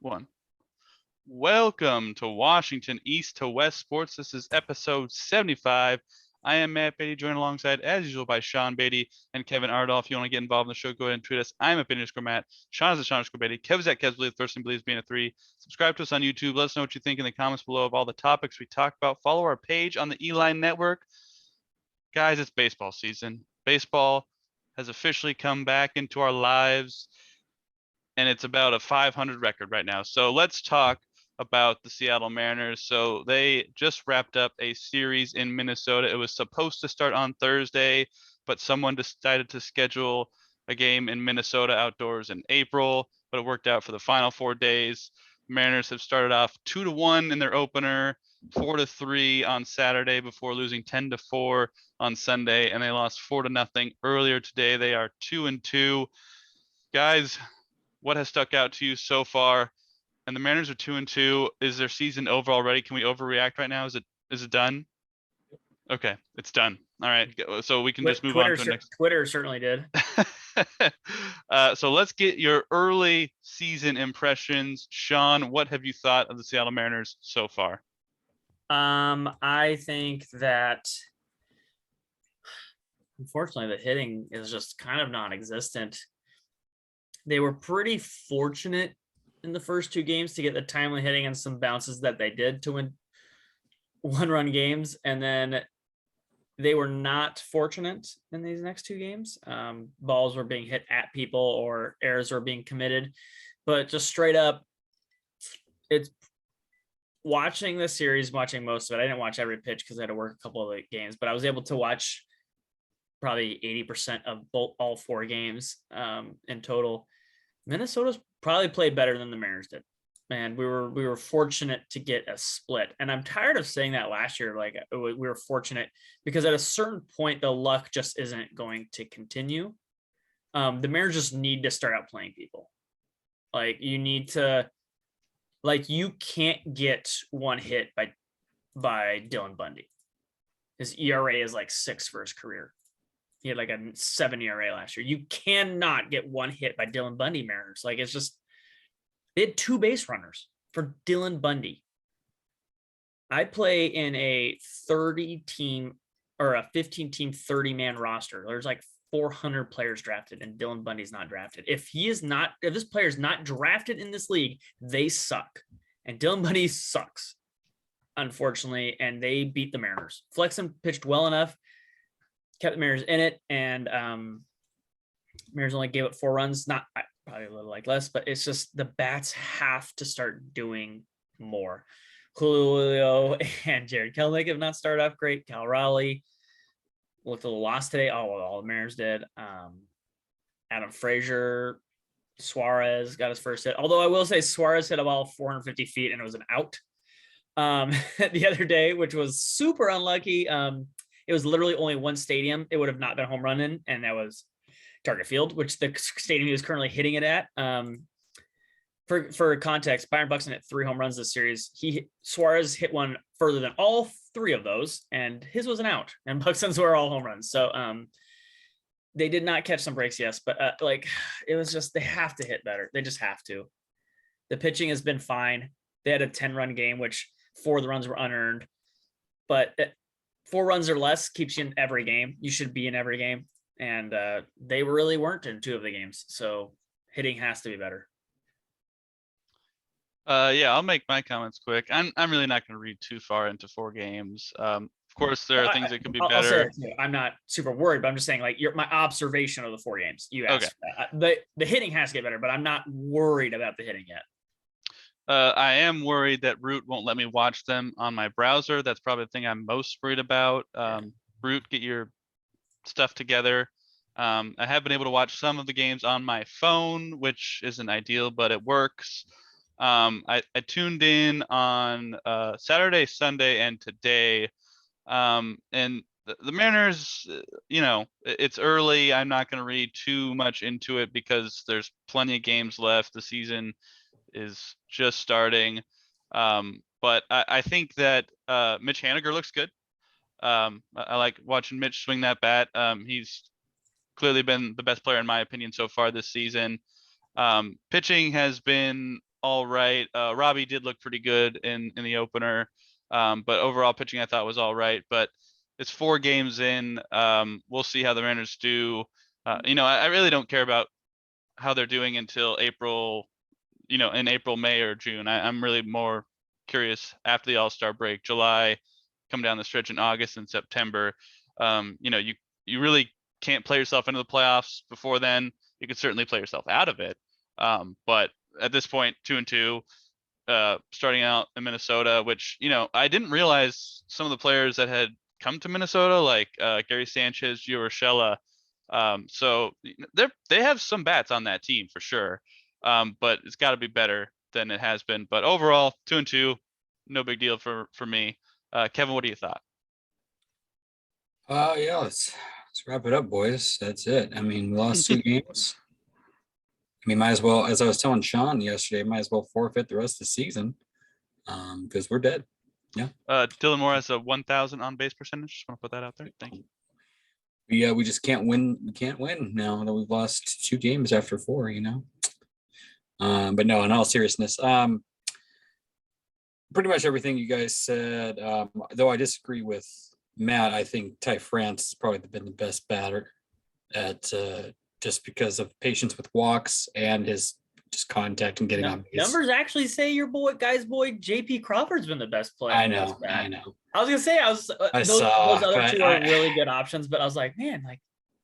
One. Welcome to Washington East to West Sports. This is episode 75. I am Matt Beatty, joined alongside, as usual, by Sean Beatty and Kevin Ardolph. If you want to get involved in the show, go ahead and tweet us. I'm at Beatty_Matt. Sean is at Sean_Beatty. Kev's at Kev's Believe. First thing believes being a 3. Subscribe to us on YouTube. Let us know what you think in the comments below of all the topics we talk about. Follow our page on the Eline Network. Guys, it's baseball season. Baseball has officially come back into our lives, and it's about a 500 record right now. So let's talk about the Seattle Mariners. So they just wrapped up a series in Minnesota. It was supposed to start on Thursday, but someone decided to schedule a game in Minnesota outdoors in April, but it worked out for the final 4 days. Mariners have started off 2-1 in their opener, 4-3 on Saturday before losing 10-4 on Sunday, and they lost 4-0 earlier today. They are 2-2. Guys, what has stuck out to you so far? And the Mariners are 2-2. Is their season over already? Can we overreact right now? Is it done? Okay, it's done. All right, so we can just move on to the next. Twitter certainly did. So let's get your early season impressions. Sean, what have you thought of the Seattle Mariners so far? I think that unfortunately the hitting is just kind of non-existent. They were pretty fortunate in the first 2 games to get the timely hitting and some bounces that they did to win 1-run games. And then they were not fortunate in these next 2 games. Balls were being hit at people or errors were being committed, but just straight up, it's watching the series, watching most of it. I didn't watch every pitch because I had to work a couple of the games, but I was able to watch probably 80% of all 4 games in total. Minnesota's probably played better than the Mariners did. And we were fortunate to get a split. And I'm tired of saying that last year. Like we were fortunate because at a certain point, the luck just isn't going to continue. The Mariners just need to start out playing people. Like you need to, like you can't get one hit by Dylan Bundy. His ERA is like 6 for his career. He had like a 7 ERA last year. You cannot get one hit by Dylan Bundy Mariners. Like it's just, they had 2 base runners for Dylan Bundy. I play in a 30 team or a 15 team, 30 man roster. There's like 400 players drafted and Dylan Bundy's not drafted. If this player is not drafted in this league, they suck. And Dylan Bundy sucks, unfortunately. And they beat the Mariners. Flexen pitched well enough, kept the Mariners in it, and Mariners only gave up 4 runs. Not probably a little like less, but it's just the bats have to start doing more. Julio and Jared Kelenic have not started off great. Cal Raleigh looked a little lost today. Oh, well, all the Mariners did. Adam Frazier, Suarez got his first hit. Although I will say Suarez hit a ball 450 feet and it was an out the other day, which was super unlucky. It was literally only one stadium it would have not been a home run in, and that was Target Field, which the stadium he was currently hitting it at. For context, Byron Buxton hit 3 home runs this series. Suarez hit one further than all 3 of those, and his was an out, and Buxton's were all home runs. So they did not catch some breaks, yes, but like it was just they have to hit better. They just have to. The pitching has been fine. They had a 10-run game, which 4 of the runs were unearned, but 4 runs or less keeps you in every game. You should be in every game. And they really weren't in 2 of the games. So hitting has to be better. Yeah, I'll make my comments quick. I'm really not going to read too far into 4 games. Of course, there are things that could be better. I'll say that too. I'm not super worried, but I'm just saying, like, my observation of the 4 games. You asked for that. The hitting has to get better, but I'm not worried about the hitting yet. I am worried that Root won't let me watch them on my browser. That's probably the thing I'm most worried about. Root, get your stuff together. I have been able to watch some of the games on my phone, which isn't ideal, but it works. I tuned in on Saturday, Sunday, and today. And the Mariners, it's early. I'm not going to read too much into it because there's plenty of games left. The season is just starting. But I think that Mitch Haniger looks good. I like watching Mitch swing that bat. He's clearly been the best player in my opinion so far this season. Pitching has been all right. Robbie did look pretty good in the opener, but overall pitching I thought was all right. But it's 4 games in. We'll see how the Mariners do. I really don't care about how they're doing until April. In April, May, or June. I'm really more curious after the All-Star break, July, come down the stretch in August and September. You really can't play yourself into the playoffs before then. You could certainly play yourself out of it. But at this point, 2-2, starting out in Minnesota, which, I didn't realize some of the players that had come to Minnesota, like Gary Sanchez, Gio Urshela. So they have some bats on that team for sure. But it's got to be better than it has been. But overall, 2-2, no big deal for me. Kevin, what do you thought? Yeah, let's wrap it up, boys. That's it. I mean, we lost 2 games. I mean, might as well, as I was telling Sean yesterday, might as well forfeit the rest of the season, because we're dead. Yeah. Dylan Moore has a 1,000 on base percentage. Just want to put that out there. Thank you. We just can't win. We can't win now that we've lost 2 games after 4. But no, in all seriousness, pretty much everything you guys said. Though I disagree with Matt, I think Ty France has probably been the best batter at just because of patience with walks and his just contact and getting on base. Numbers actually say your boy JP Crawford's been the best player. I know. I was gonna say those other 2 are really good options, but I was like, man, like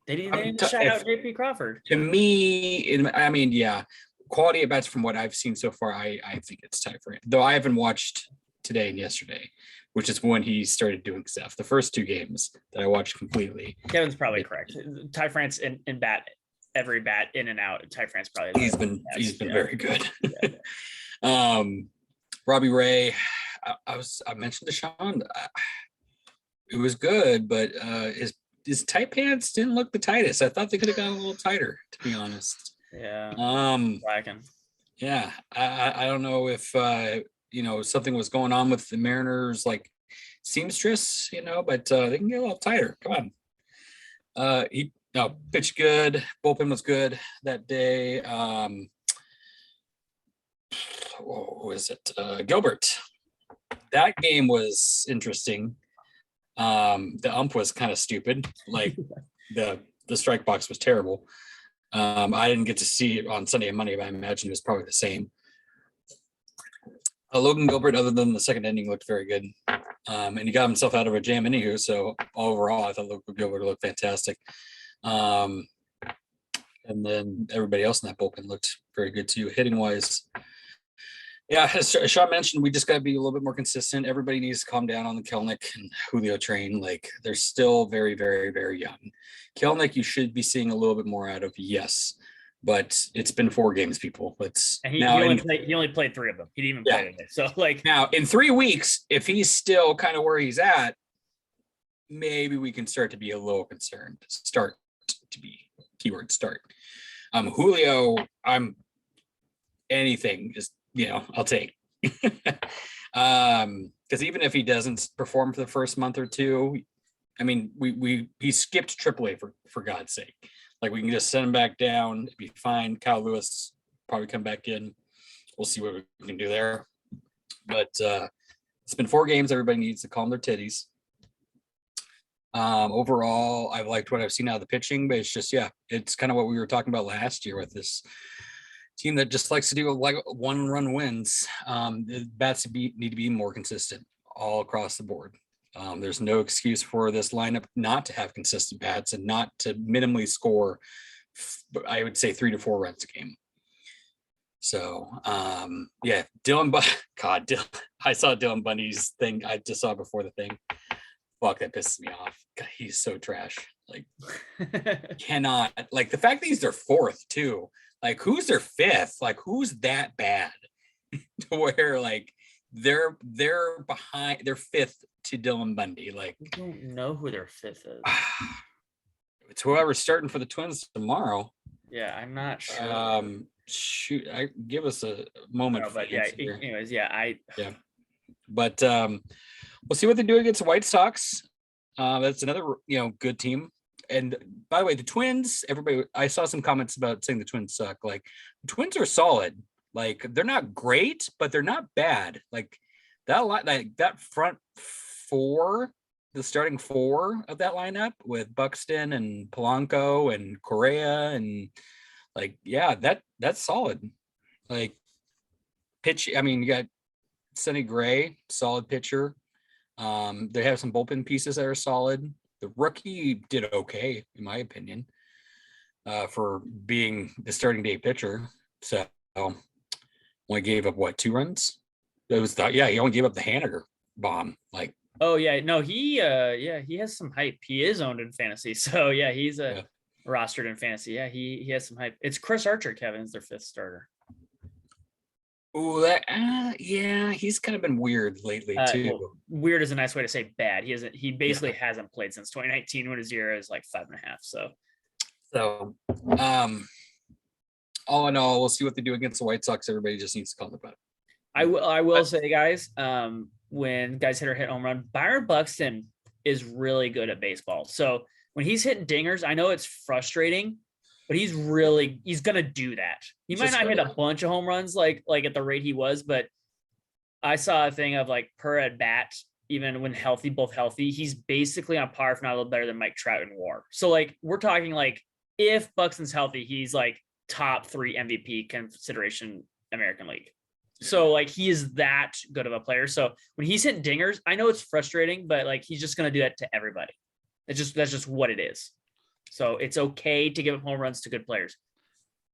they didn't shout out JP Crawford. To me, I mean, yeah, quality at bats from what I've seen so far, I think it's Ty France. Though I haven't watched today and yesterday, which is when he started doing stuff. The first 2 games that I watched completely. Kevin's probably correct. Ty France in bat, every bat in and out. Ty France probably. He's been very good. Robbie Ray, I mentioned to Sean, it was good, but his tight pants didn't look the tightest. I thought they could have gone a little tighter, to be honest. Yeah. Blacking. Yeah. I don't know if something was going on with the Mariners, like seamstress, but they can get a little tighter. Come on. He pitched good. Bullpen was good that day. What was it? Gilbert. That game was interesting. The ump was kind of stupid. Like the strike box was terrible. I didn't get to see it on Sunday and Monday, but I imagine it was probably the same. Logan Gilbert, other than the second inning, looked very good. And he got himself out of a jam anywho. So overall, I thought Logan Gilbert looked fantastic. And then everybody else in that bullpen looked very good too, hitting wise. Yeah, as Sean mentioned, we just got to be a little bit more consistent. Everybody needs to calm down on the Kelnick and Julio train. Like, they're still very, very, very young. Kelnick, you should be seeing a little bit more out of, yes, but it's been 4 games, people. He only played 3 of them. He didn't even play today. So, now in 3 weeks, if he's still kind of where he's at, maybe we can start to be a little concerned. Start to be, keyword start. Julio, anything is. I'll take. Because even if he doesn't perform for the first month or 2, I mean, he skipped AAA for God's sake. Like, we can just send him back down, it'd be fine. Kyle Lewis probably come back in. We'll see what we can do there. But it's been 4 games. Everybody needs to calm their titties. Overall, I've liked what I've seen out of the pitching, but it's just, it's kind of what we were talking about last year with this team that just likes to do like 1-run wins. The bats need to be more consistent all across the board. There's no excuse for this lineup not to have consistent bats and not to minimally score, I would say 3 to 4 runs a game. So, Dylan, Dylan, I saw Dylan Bundy's thing. I just saw before the thing. Fuck, that pisses me off. God, he's so trash. Like, cannot, like, the fact that he's their 4th too. Like, who's their 5th? Like, who's that bad to where, like, they're behind, they're 5th to Dylan Bundy? Like, I don't know who their 5th is. It's whoever's starting for the Twins tomorrow. Yeah, I'm not sure. Shoot, give us a moment. No, but anyways, But we'll see what they do against the White Sox. That's another good team. And by the way, the Twins, everybody, I saw some comments about saying the Twins suck. Like, the Twins are solid. Like they're not great, but they're not bad. Like that front four, the starting four of that lineup with Buxton and Polanco and Correa and like, yeah, that's solid. Like pitch. I mean, you got Sonny Gray, solid pitcher. They have some bullpen pieces that are solid. The rookie did okay, in my opinion, for being the starting day pitcher. So only gave up what, 2 runs? It was he only gave up the Haniger bomb. Like, Oh yeah, no, he has some hype. He is owned in fantasy, so yeah, he's rostered in fantasy. Yeah, he has some hype. It's Chris Archer, Kevin's their 5th starter. oh, that he's kind of been weird lately too. Well, weird is a nice way to say bad. He basically hasn't played since 2019 when his ERA is like 5.5. So all in all, we'll see what they do against the White Sox. Everybody just needs to call about it. I will say, guys, when guys hit home run, Byron Buxton is really good at baseball. So when he's hitting dingers, I know it's frustrating, but he's gonna do that. He might not hit a bunch of home runs like at the rate he was, but I saw a thing of like per at bat, even when healthy, both healthy, he's basically on par, if not a little better than Mike Trout in WAR. So like we're talking like if Buxton's healthy, he's like top 3 MVP consideration American League. So like he is that good of a player. So when he's hitting dingers, I know it's frustrating, but like he's just gonna do that to everybody. That's just what it is. So it's okay to give up home runs to good players.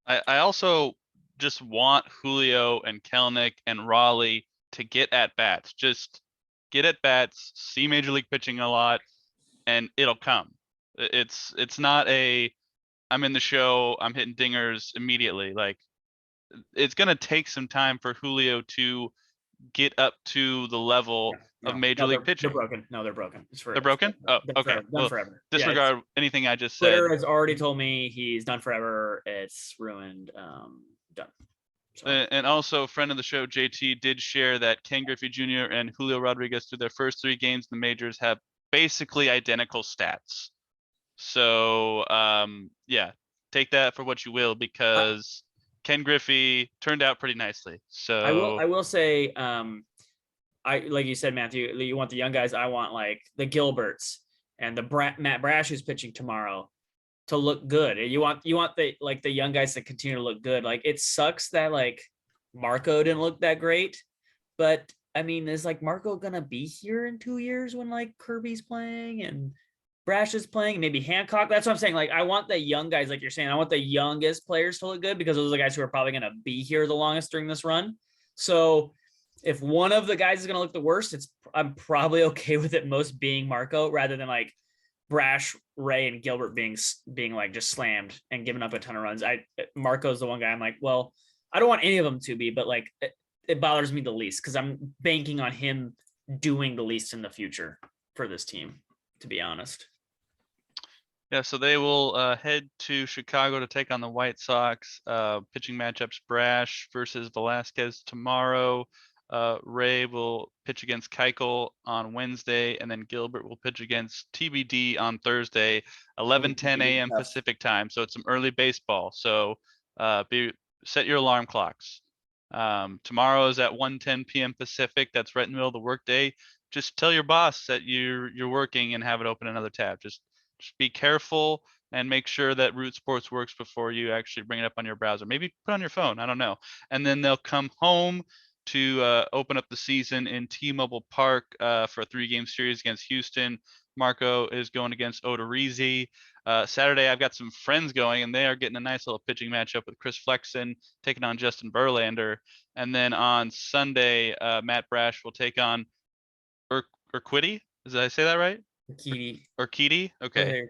I also just want Julio and Kelenic and Raleigh to get at bats. Just get at bats, see major league pitching a lot, and it'll come. It's not I'm in the show, I'm hitting dingers immediately. Like it's gonna take some time for Julio to get up to the level of major league pitching. They're broken. No, they're broken. They're broken? Oh, okay. Done forever. Disregard anything I just said. Twitter has already told me he's done forever. It's ruined. Done. So. And also, friend of the show, JT, did share that Ken Griffey Jr. and Julio Rodriguez, through their first 3 games in the majors, have basically identical stats. So, take that for what you will, because Ken Griffey turned out pretty nicely. So I will say, I like you said, Matthew, you want the young guys. I want like the Gilberts and the Matt Brash, who's pitching tomorrow, to look good. You want the young guys to continue to look good. Like it sucks that like Marco didn't look that great, but I mean, is like Marco gonna be here in 2 years when like Kirby's playing and Brash is playing, maybe Hancock? That's what I'm saying. Like I want the young guys, like you're saying, I want the youngest players to look good because those are the guys who are probably gonna be here the longest during this run. So if one of the guys is going to look the worst, I'm probably okay with it most being Marco rather than like Brash, Ray, and Gilbert being like just slammed and giving up a ton of runs. Marco's the one guy I'm like, well, I don't want any of them to be, but like it bothers me the least because I'm banking on him doing the least in the future for this team, to be honest. Yeah, so they will head to Chicago to take on the White Sox. Pitching matchups: Brash versus Velasquez tomorrow. Ray will pitch against Keuchel on Wednesday, and then Gilbert will pitch against TBD on Thursday, 11:10 a.m. Pacific time. So it's some early baseball. So set your alarm clocks. Tomorrow is at 1:10 p.m. Pacific. That's right in the middle of the workday. Just tell your boss that you're working and have it open another tab. Just be careful and make sure that Root Sports works before you actually bring it up on your browser. Maybe put it on your phone. I don't know. And then they'll come home to open up the season in T-Mobile Park for a 3-game series against Houston. Marco is going against Odorizzi. Saturday, I've got some friends going, and they are getting a nice little pitching matchup with Chris Flexen taking on Justin Verlander. And then on Sunday, Matt Brash will take on Urquidy. Did I say that right? Urquidy. Okay.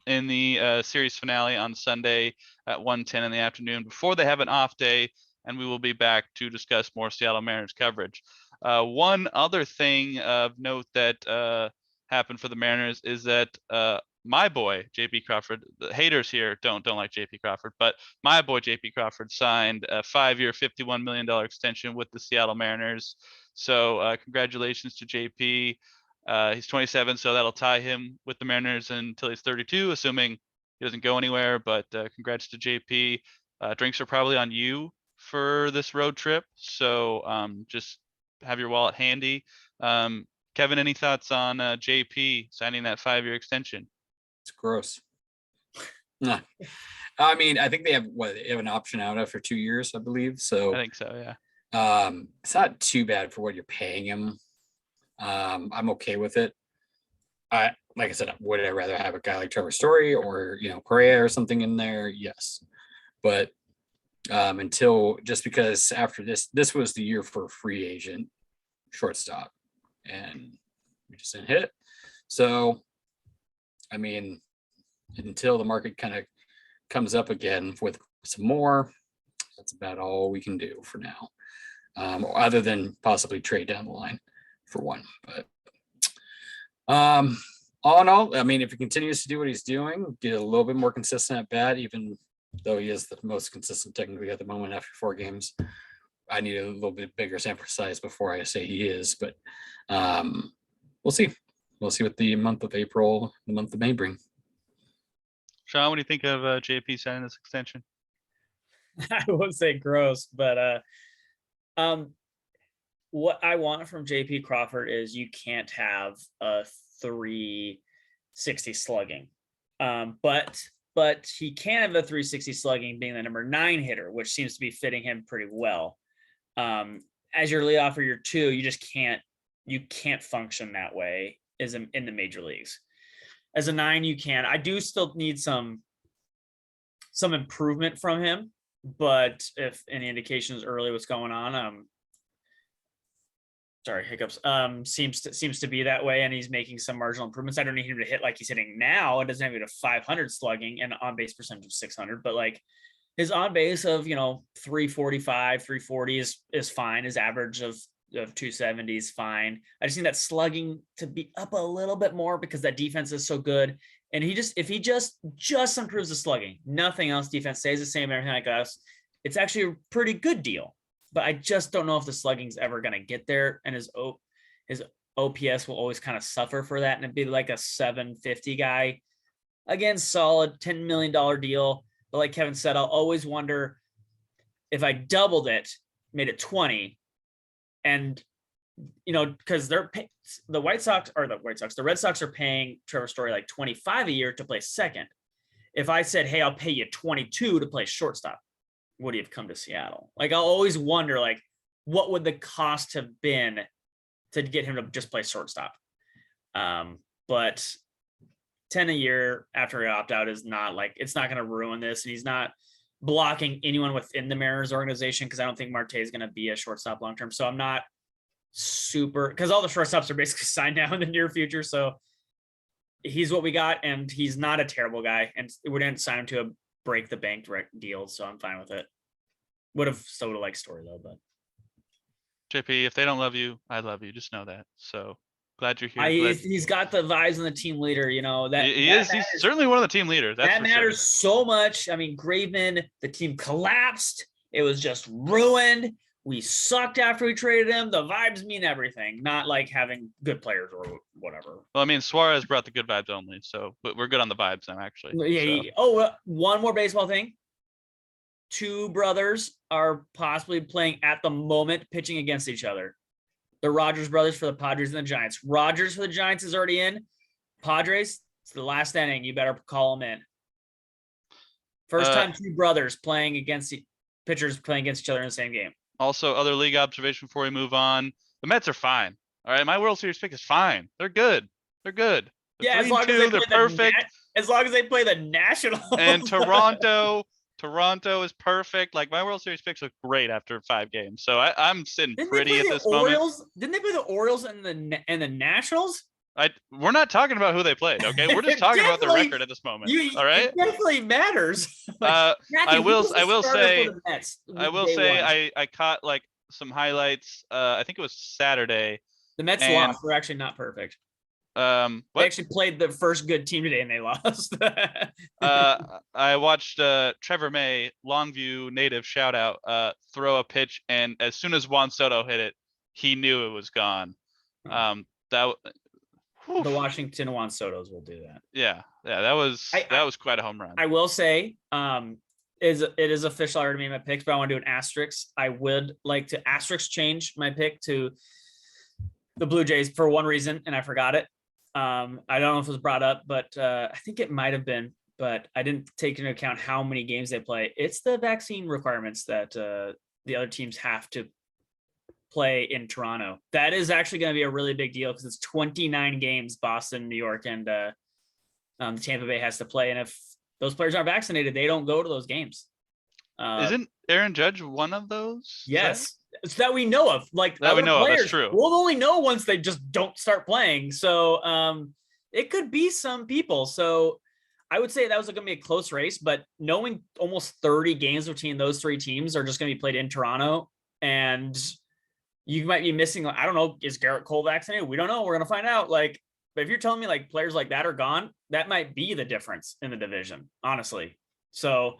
In the series finale on Sunday at 1:10 in the afternoon before they have an off day. And we will be back to discuss more Seattle Mariners coverage. One other thing of note that happened for the Mariners is that my boy JP Crawford, the haters here don't like JP Crawford, but my boy JP Crawford signed a 5-year, $51 million extension with the Seattle Mariners. So congratulations to JP. He's 27, so that'll tie him with the Mariners until he's 32, assuming he doesn't go anywhere. But congrats to JP. Drinks are probably on you for this road trip. So just have your wallet handy. Kevin, any thoughts on JP signing that 5-year extension? It's gross. Nah. I mean, I think they have an option out after 2 years, I believe. So I think so, yeah. it's not too bad for what you're paying him. I'm okay with it. Like I said, would I rather have a guy like Trevor Story or Correa or something in there? Yes, but just because after this was the year for a free agent shortstop, and we just didn't hit. So, I mean, until the market kind of comes up again with some more, that's about all we can do for now, other than possibly trade down the line for one. But all in all, I mean, if he continues to do what he's doing, get a little bit more consistent at bat, even though he is the most consistent technically at the moment after 4 games, I need a little bit bigger sample size before I say he is. But we'll see. We'll see what the month of April, the month of May bring. Sean, what do you think of JP signing this extension? I won't say gross, but what I want from JP Crawford is you can't have a 360 slugging. But he can have a 360 slugging being the number 9 hitter, which seems to be fitting him pretty well. As your leadoff or your 2, you can't function that way as in the major leagues. As a 9, you can. I do still need some improvement from him, but if any indications early what's going on, sorry, hiccups. Seems to be that way, and he's making some marginal improvements. I don't need him to hit like he's hitting now. It doesn't have to 500 slugging and on base percentage of 600, but like his on base of 345, 340 is fine. His average of 270 is fine. I just need that slugging to be up a little bit more because that defense is so good. And if he just improves the slugging, nothing else, defense stays the same, everything like us, it's actually a pretty good deal. But I just don't know if the slugging's ever going to get there, and his OPS will always kind of suffer for that, and it'd be like a 750 guy. Again, solid $10 million deal. But like Kevin said, I'll always wonder if I doubled it, made it 20, and because the Red Sox are paying Trevor Story like 25 a year to play second. If I said, hey, I'll pay you 22 to play shortstop, would he have come to Seattle? Like, I'll always wonder, like, what would the cost have been to get him to just play shortstop? But 10 a year after he opt out is not like, it's not going to ruin this. And he's not blocking anyone within the Mariners organization, because I don't think Marte is going to be a shortstop long term. So I'm not super, because all the shortstops are basically signed now in the near future. So he's what we got, and he's not a terrible guy. And we didn't sign him to a break the bank direct deal, so I'm fine with it. Would have still liked Story though, but JP, if they don't love you, I love you. Just know that. So glad you're here. He's got the vibes and the team leader. That he's certainly one of the team leaders. That matters so much. I mean, Graveman, the team collapsed. It was just ruined. We sucked after we traded him. The vibes mean everything, not like having good players or whatever. Well, I mean, Suarez brought the good vibes only, so but we're good on the vibes now, actually. Yeah. So. One more baseball thing. 2 brothers are possibly playing at the moment, pitching against each other. The Rogers brothers for the Padres and the Giants. Rogers for the Giants is already in. Padres, it's the last inning. You better call them in. First time 2 brothers pitchers playing against each other in the same game. Also, other league observation before we move on. The Mets are fine. All right, my World Series pick is fine. They're good. They're Yeah, as long as they're perfect. As long as they play the Nationals. And Toronto is perfect. Like, my World Series picks look great after 5 games. So I'm sitting pretty at this moment. Didn't they play the Orioles and the Nationals? We're not talking about who they played, okay? We're just talking about the record at this moment. All right. It definitely matters. I will say I caught like some highlights. I think it was Saturday. The Mets lost. They're actually not perfect. They actually played the first good team today and they lost. I watched Trevor May, Longview native, shout out, throw a pitch, and as soon as Juan Soto hit it, he knew it was gone. The Washington Juan Sotos will do that. Yeah, that was quite a home run. I will say, it is official. I already made my picks, but I want to do an asterisk. I would like to asterisk change my pick to the Blue Jays for one reason, and I forgot it. I don't know if it was brought up, but I think it might have been, but I didn't take into account how many games they play. It's the vaccine requirements that the other teams have to play in Toronto. That is actually going to be a really big deal because it's 29 games, Boston, New York, and Tampa Bay has to play. And if those players aren't vaccinated, they don't go to those games. Isn't Aaron Judge one of those? Yes. It's that we know of. Like that we know players, of. That's true. We'll only know once they just don't start playing. So it could be some people. So I would say that was going to be a close race, but knowing almost 30 games between those three teams are just going to be played in Toronto, and you might be missing, I don't know, is Garrett Cole vaccinated? We don't know. We're going to find out. Like, but if you're telling me like players like that are gone, that might be the difference in the division, honestly. So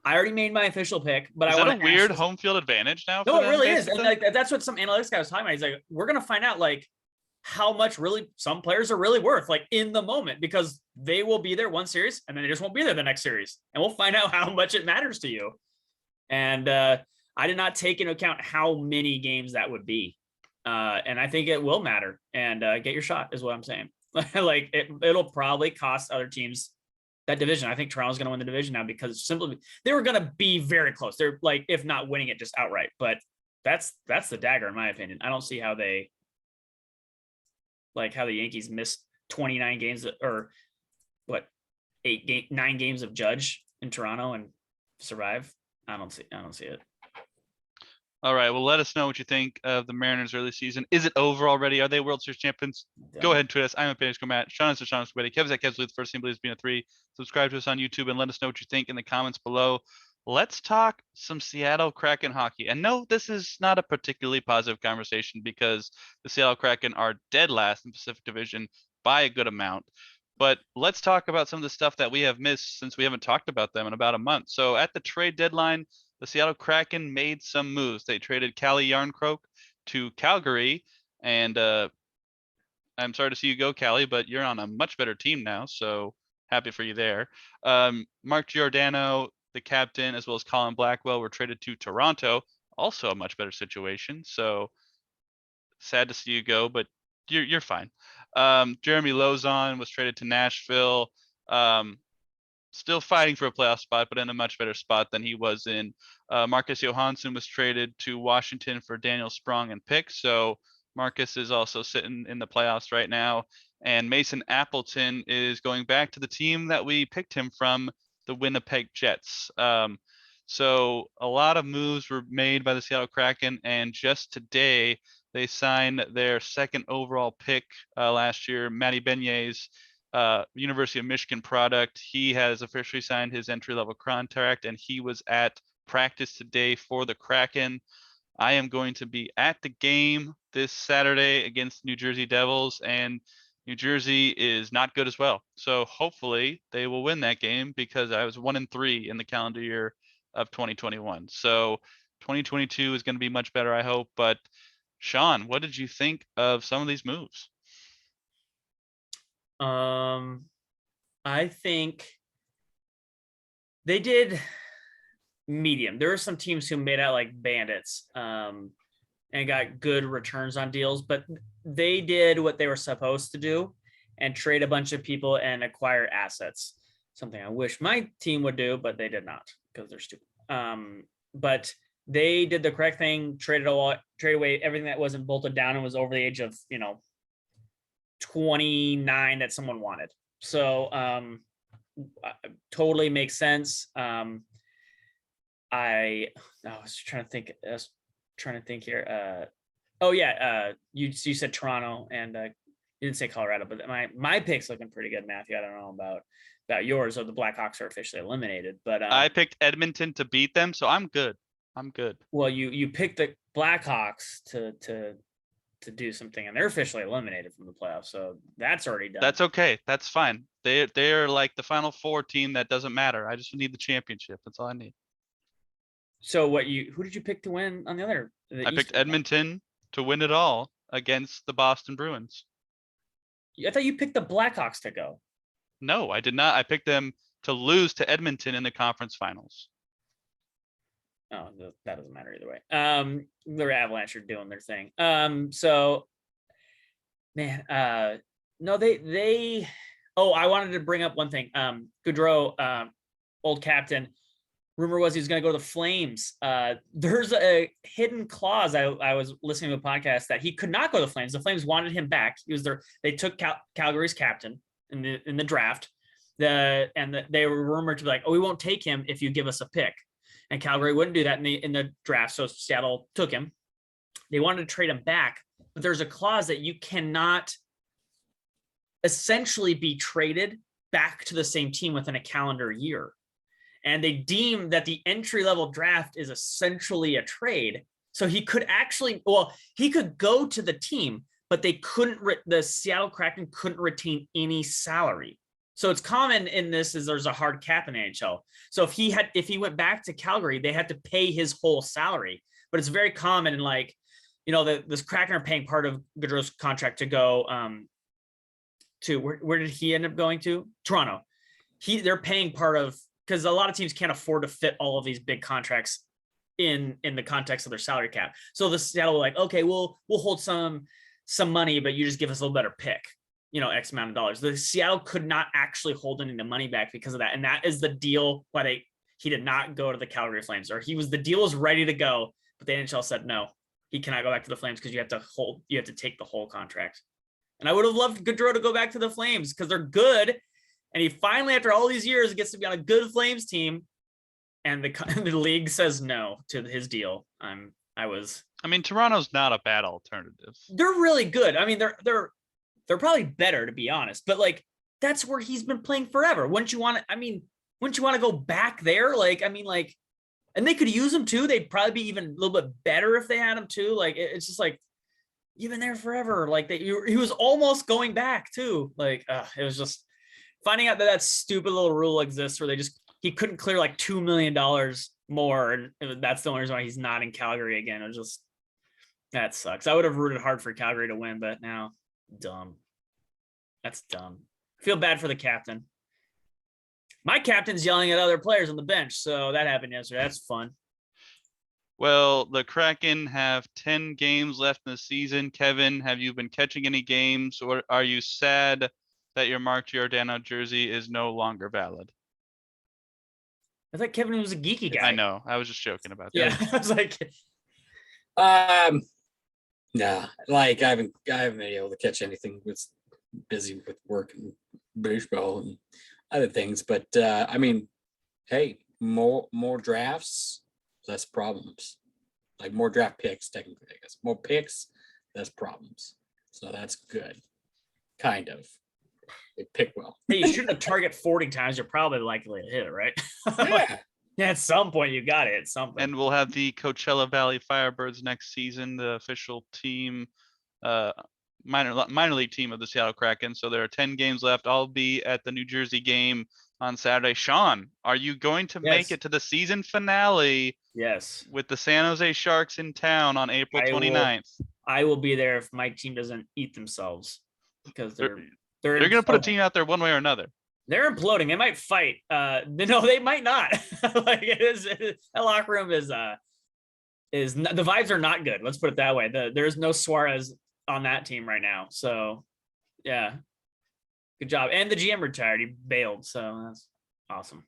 I already made my official pick, but is I want a weird home field advantage now. No, it really is. And like that's what some analytics guy was talking about. He's like, we're gonna find out like how much really some players are really worth, like in the moment, because they will be there one series and then they just won't be there the next series. And we'll find out how much it matters to you. And I did not take into account how many games that would be. And I think it will matter. And get your shot is what I'm saying. Like it'll probably cost other teams that division. I think Toronto's going to win the division now because simply they were going to be very close. They're like, if not winning it, just outright. But that's the dagger in my opinion. I don't see how the Yankees missed 29 games or what 9 games of Judge in Toronto and survive. I don't see it. All right. Well, let us know what you think of the Mariners early season. Is it over already? Are they World Series champions? Go ahead and tweet us. I'm at Panic Matt. Sean is at Sean Squiddy. Kevin's at Kev's the first team believes being a 3. Subscribe to us on YouTube and let us know what you think in the comments below. Let's talk some Seattle Kraken hockey. And no, this is not a particularly positive conversation because the Seattle Kraken are dead last in the Pacific Division by a good amount. But let's talk about some of the stuff that we have missed since we haven't talked about them in about a month. So at the trade deadline, the Seattle Kraken made some moves. They traded Calle Yarncroke to Calgary, and I'm sorry to see you go, Calle, but you're on a much better team now, so happy for you there. Mark Giordano, the captain, as well as Colin Blackwell were traded to Toronto, also a much better situation. So sad to see you go, but you're fine. Jeremy Lozon was traded to Nashville. Still fighting for a playoff spot, but in a much better spot than he was in. Marcus Johansson was traded to Washington for Daniel Sprong and picks. So Marcus is also sitting in the playoffs right now. And Mason Appleton is going back to the team that we picked him from, the Winnipeg Jets. So a lot of moves were made by the Seattle Kraken. And just today, they signed their second overall pick last year, Matty Beignets, University of Michigan product. He has officially signed his entry-level contract, and he was at practice today for the Kraken. I am going to be at the game this Saturday against New Jersey Devils, and New Jersey is not good as well. So hopefully they will win that game because I was 1-3 in the calendar year of 2021. So 2022 is going to be much better, I hope. But Sean, what did you think of some of these moves? I think they did medium. There were some teams who made out like bandits and got good returns on deals, but they did what they were supposed to do and trade a bunch of people and acquire assets. Something I wish my team would do, but they did not because they're stupid. But they did the correct thing, trade away everything that wasn't bolted down and was over the age of, 29 that someone wanted. So totally makes sense. I was trying to think here. You said Toronto and you didn't say Colorado, but my pick's looking pretty good, Matthew. I don't know about yours, or the Blackhawks are officially eliminated, but I picked Edmonton to beat them, so I'm good. Well, you picked the Blackhawks to do something, and they're officially eliminated from the playoffs, so that's already done. That's okay. That's fine. They're like the Final Four team that doesn't matter. I just need the championship. That's all I need. So who did you pick to win on the other? I picked Edmonton to win it all against the Boston Bruins. I thought you picked the Blackhawks to go. No, I did not. I picked them to lose to Edmonton in the conference finals. Oh, that doesn't matter either way. The Avalanche are doing their thing. So man, no, they. Oh, I wanted to bring up one thing. Gaudreau, old captain. Rumor was he was going to go to the Flames. There's a hidden clause. I was listening to a podcast that he could not go to the Flames. The Flames wanted him back. He was there. They took Calgary's captain in the draft. They were rumored to be like, oh, we won't take him if you give us a pick. And Calgary wouldn't do that in the draft, so Seattle took him. They wanted to trade him back, but there's a clause that you cannot essentially be traded back to the same team within a calendar year. And they deem that the entry-level draft is essentially a trade. So he could he could go to the team, but the Seattle Kraken couldn't retain any salary. So it's common in this is there's a hard cap in the NHL. So if he went back to Calgary, they had to pay his whole salary. But it's very common in this Kraken are paying part of Gaudreau's contract to go to where did he end up going to? Toronto. They're paying part of, because a lot of teams can't afford to fit all of these big contracts in the context of their salary cap. So the Seattle were like, okay, we'll hold some money, but you just give us a little better pick. X amount of dollars. The Seattle could not actually hold any of the money back because of that. And that is the deal why he did not go to the Calgary Flames, or the deal was ready to go, but the NHL said, no, he cannot go back to the Flames because you have to take the whole contract. And I would have loved Gaudreau to go back to the Flames because they're good. And he finally, after all these years, gets to be on a good Flames team. And the league says no to his deal. Toronto's not a bad alternative. They're really good. They're probably better, to be honest, but that's where he's been playing forever. Wouldn't you want to go back there? And they could use him too. They'd probably be even a little bit better if they had him too. It's just you've been there forever. He was almost going back too. It was just finding out that stupid little rule exists where he couldn't clear $2 million more. And that's the only reason why he's not in Calgary again. It was just, that sucks. I would have rooted hard for Calgary to win, but now dumb. That's dumb. Feel bad for the captain. My captain's yelling at other players on the bench, so that happened yesterday. That's fun. Well, the Kraken have 10 games left in the season. Kevin, have you been catching any games, or are you sad that your Mark Giordano jersey is no longer valid? I thought Kevin was a geeky guy. I know. I was just joking about that. Yeah, I was like, nah, I haven't been able to catch anything. Was busy with work and baseball and other things. But hey, more drafts, less problems. More draft picks, technically, I guess. More picks, less problems. So that's good. Kind of. They pick well. Hey, you shoot a target 40 times, you're probably likely to hit it, right? Yeah. Yeah, at some point you got it. At something. And we'll have the Coachella Valley Firebirds next season, the official team, minor league team of the Seattle Kraken. So there are 10 games left. I'll be at the New Jersey game on Saturday. Sean, are you going to make it to the season finale? Yes. With the San Jose Sharks in town on April 29th. I will be there if my team doesn't eat themselves, because they're going to put a team out there one way or another. They're imploding. They might fight. No, they might not. That locker room is the vibes are not good. Let's put it that way. There's no Suarez on that team right now. So yeah, good job. And the GM retired. He bailed. So that's awesome.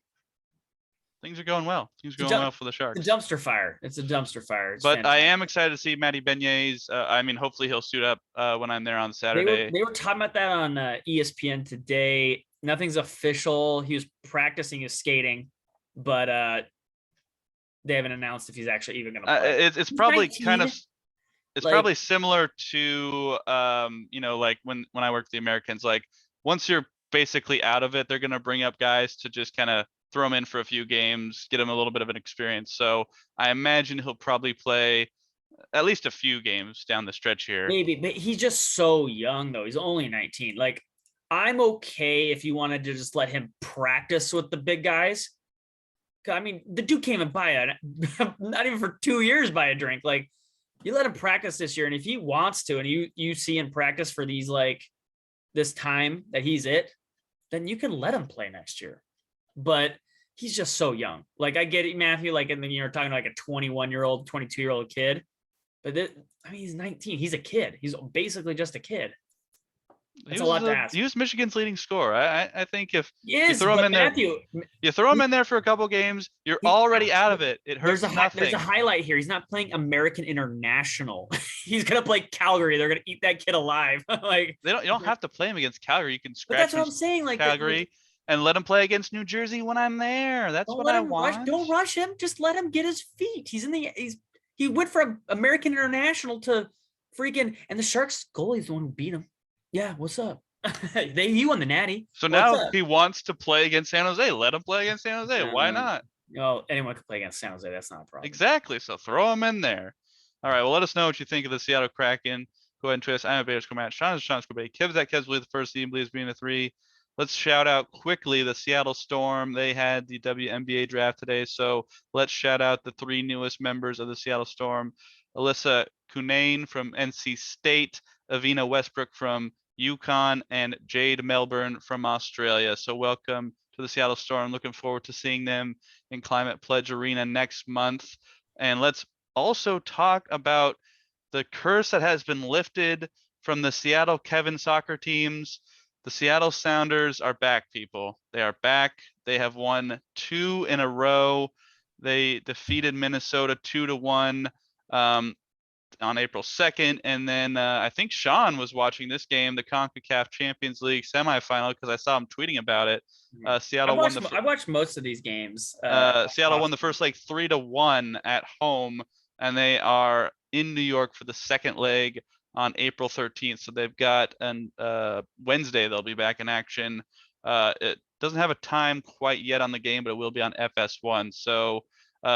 Things are going well. Things are going well for the Sharks. It's a dumpster fire. It's a dumpster fire. It's but fantastic. I am excited to see Matty Beignets. Hopefully he'll suit up when I'm there on Saturday. They were talking about that on ESPN today. Nothing's official. He was practicing his skating, but they haven't announced if he's actually even going to play. It's probably 19? kind of. It's probably similar to when I worked with the Americans. Once you're basically out of it, they're going to bring up guys to just kind of throw him in for a few games, get him a little bit of an experience. So I imagine he'll probably play at least a few games down the stretch here. Maybe, but he's just so young though. He's only 19. I'm okay if you wanted to just let him practice with the big guys. The dude came and buy not even for 2 years buy a drink. You let him practice this year, and if he wants to, and you see him practice for these this time that he's it, then you can let him play next year. But he's just so young. Like I get it, Matthew. Like, and then you're talking like a 21-year-old, 22-year-old kid, but he's 19. He's a kid. He's basically just a kid. That's a lot to ask. He was Michigan's leading scorer. I think if Yes, you throw him but in there, Matthew, you throw him in there for a couple games, you're already out of it. It hurts nothing. There's a highlight here. He's not playing American International. He's gonna play Calgary. They're gonna eat that kid alive. Like you don't have to play him against Calgary. You can but scratch that's him what I'm saying. Like Calgary and let him play against New Jersey when I'm there. That's what I want. Don't rush him. Just let him get his feet. He went from American International to freaking, and the Sharks goalie's the one who beat him. Yeah, what's up? He won the Natty. So now he wants to play against San Jose. Let him play against San Jose. Why not? No, anyone can play against San Jose. That's not a problem. Exactly. So throw him in there. All right. Well, let us know what you think of the Seattle Kraken. Go ahead and tweet us. I'm at Bears Matt. Sean is Sean Scobay. Kev's at Kev's believe the first team believes being a 3. Let's shout out quickly the Seattle Storm. They had the WNBA draft today. So let's shout out the 3 newest members of the Seattle Storm. Alyssa Cunane from NC State, Avina Westbrook from UConn, and Jade Melbourne from Australia. So welcome to the Seattle Storm. Looking forward to seeing them in Climate Pledge Arena next month. And let's also talk about the curse that has been lifted from the Seattle Kevin soccer teams. The Seattle Sounders are back, people. They are back. They have won 2 in a row. They defeated Minnesota 2-1 on April 2nd. And then I think Sean was watching this game, the CONCACAF Champions League semifinal, because I saw him tweeting about it. Seattle won I watched most of these games. Seattle won the first leg 3-1 at home, and they are in New York for the second leg on April 13th. So they've got Wednesday they'll be back in action. It doesn't have a time quite yet on the game, but it will be on FS1. So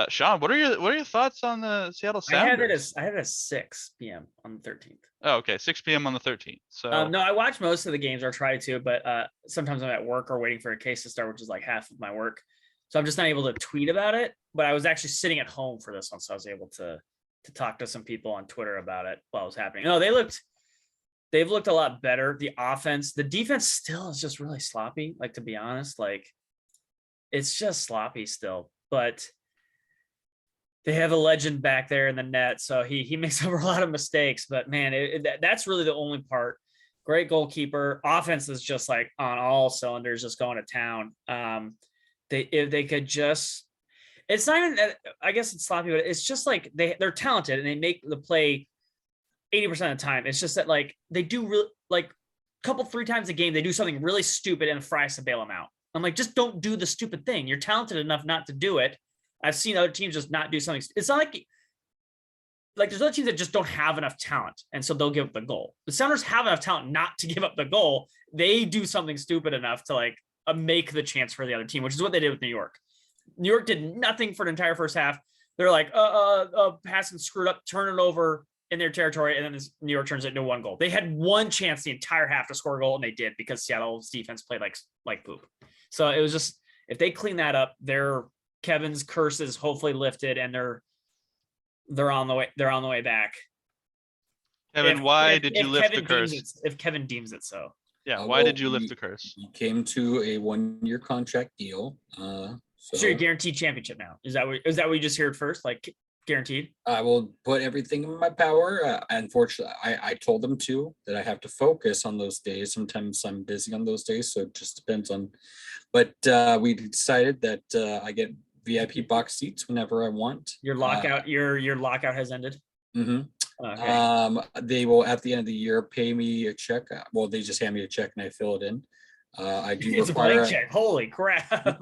Sean, what are your thoughts on the Seattle Sounders? I have it at 6 p.m. on the 13th. Oh, okay, 6 p.m. on the 13th. So no, I watch most of the games, or try to, but sometimes I'm at work or waiting for a case to start, which is like half of my work. So I'm just not able to tweet about it. But I was actually sitting at home for this one, so I was able to talk to some people on Twitter about it while it was happening. No, they've looked a lot better. The offense, the defense still is just really sloppy. Like, to be honest, like it's just sloppy still, but they have a legend back there in the net. So he makes over a lot of mistakes, but man, that's really the only part. Great goalkeeper. Offense is just like on all cylinders, just going to town. If they could just, it's not even, I guess it's sloppy, but it's just like they're talented and they make the play 80% of the time. It's just that like they do really, like a couple, 3 times a game, they do something really stupid and Fries to bail them out. I'm like, just don't do the stupid thing. You're talented enough not to do it. I've seen other teams just not do something. It's not like there's other teams that just don't have enough talent, and so they'll give up the goal. The Sounders have enough talent not to give up the goal. They do something stupid enough to like make the chance for the other team, which is what they did with New York. New York did nothing for the entire first half. They're like, passing screwed up, turn it over in their territory, and then New York turns it into 1 goal. They had 1 chance the entire half to score a goal, and they did, because Seattle's defense played like poop. So it was just, if they clean that up, Kevin's curse is hopefully lifted, and they're on the way back. Kevin, why did you lift the curse? If Kevin deems it so. Yeah, why did you lift the curse? He came to a 1-year contract deal. So you're guaranteed championship now. Is that what you just heard first? Like guaranteed? I will put everything in my power. Unfortunately, I told him that I have to focus on those days. Sometimes I'm busy on those days, so it just depends on. But we decided that I get VIP box seats whenever I want. Your lockout, your lockout has ended. Mm-hmm. Okay. They will at the end of the year pay me a check. Well, they just hand me a check and I fill it in. I do it's require a blank check. Holy crap.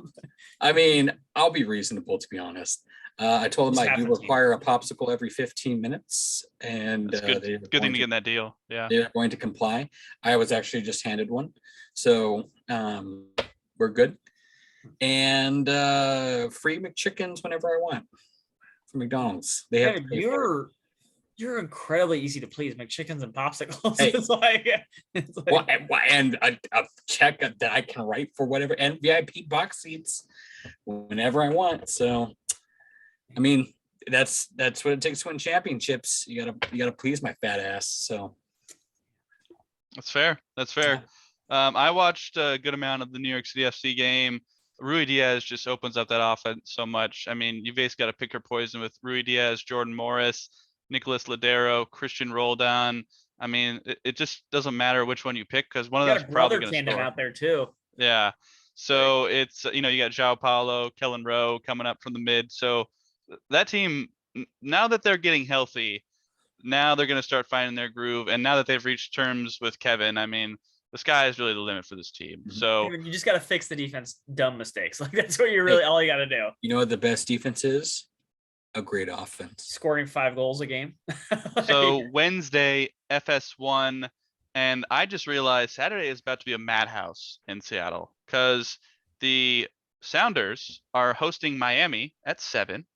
I mean, I'll be reasonable, to be honest. I told them I do require a popsicle every 15 minutes, and good thing to get in that deal. Yeah, they're going to comply. I was actually just handed one, so we're good. And free McChickens whenever I want from McDonald's. They have to pay for it. You're incredibly easy to please. McChickens and popsicles. Hey. It's like well, and a check that I can write for whatever, and VIP box seats whenever I want. So, I mean, that's what it takes to win championships. You gotta please my fat ass. So that's fair. That's fair. I watched a good amount of the New York City FC game. Rui Diaz just opens up that offense so much. I mean, you basically got to pick your poison with Rui Diaz, Jordan Morris, Nicholas Ladero, Christian Roldan. I mean, it just doesn't matter which one you pick because one of You them's got a probably brother going to tandem score. out there too. Yeah. So it's, you got João Paulo, Kellen Rowe coming up from the mid. So that team, now that they're getting healthy, now they're going to start finding their groove. And now that they've reached terms with Kevin, I mean, the sky is really the limit for this team. So You just got to fix the defense dumb mistakes. Like that's what you're really all you got to do. You know what the best defense is? A great offense. Scoring 5 goals a game. So Wednesday, FS1, and I just realized Saturday is about to be a madhouse in Seattle because the Sounders are hosting Miami at 7.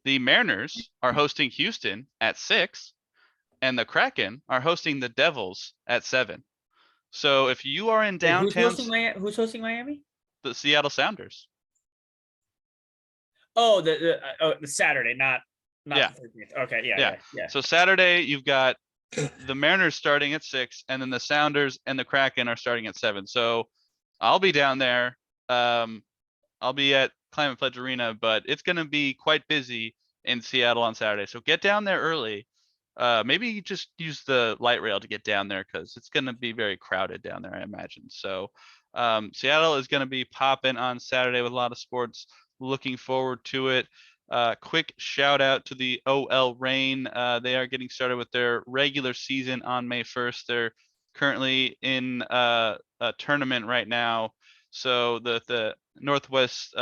The Mariners are hosting Houston at 6, and the Kraken are hosting the Devils at 7. So if you are in Wait, downtown, who's hosting Miami? the Seattle Sounders. Oh, the Saturday, not Yeah. the 13th. Okay, yeah. So Saturday you've got the Mariners starting at 6, and then the Sounders and the Kraken are starting at 7. So I'll be down there. I'll be at Climate Pledge Arena, but it's going to be quite busy in Seattle on Saturday. So get down there early. Maybe just use the light rail to get down there because it's going to be very crowded down there, I imagine. So Seattle is going to be popping on Saturday with a lot of sports. Looking forward to it. Quick shout out to the OL Reign. They are getting started with their regular season on May 1st. They're currently in a tournament right now. So the Northwest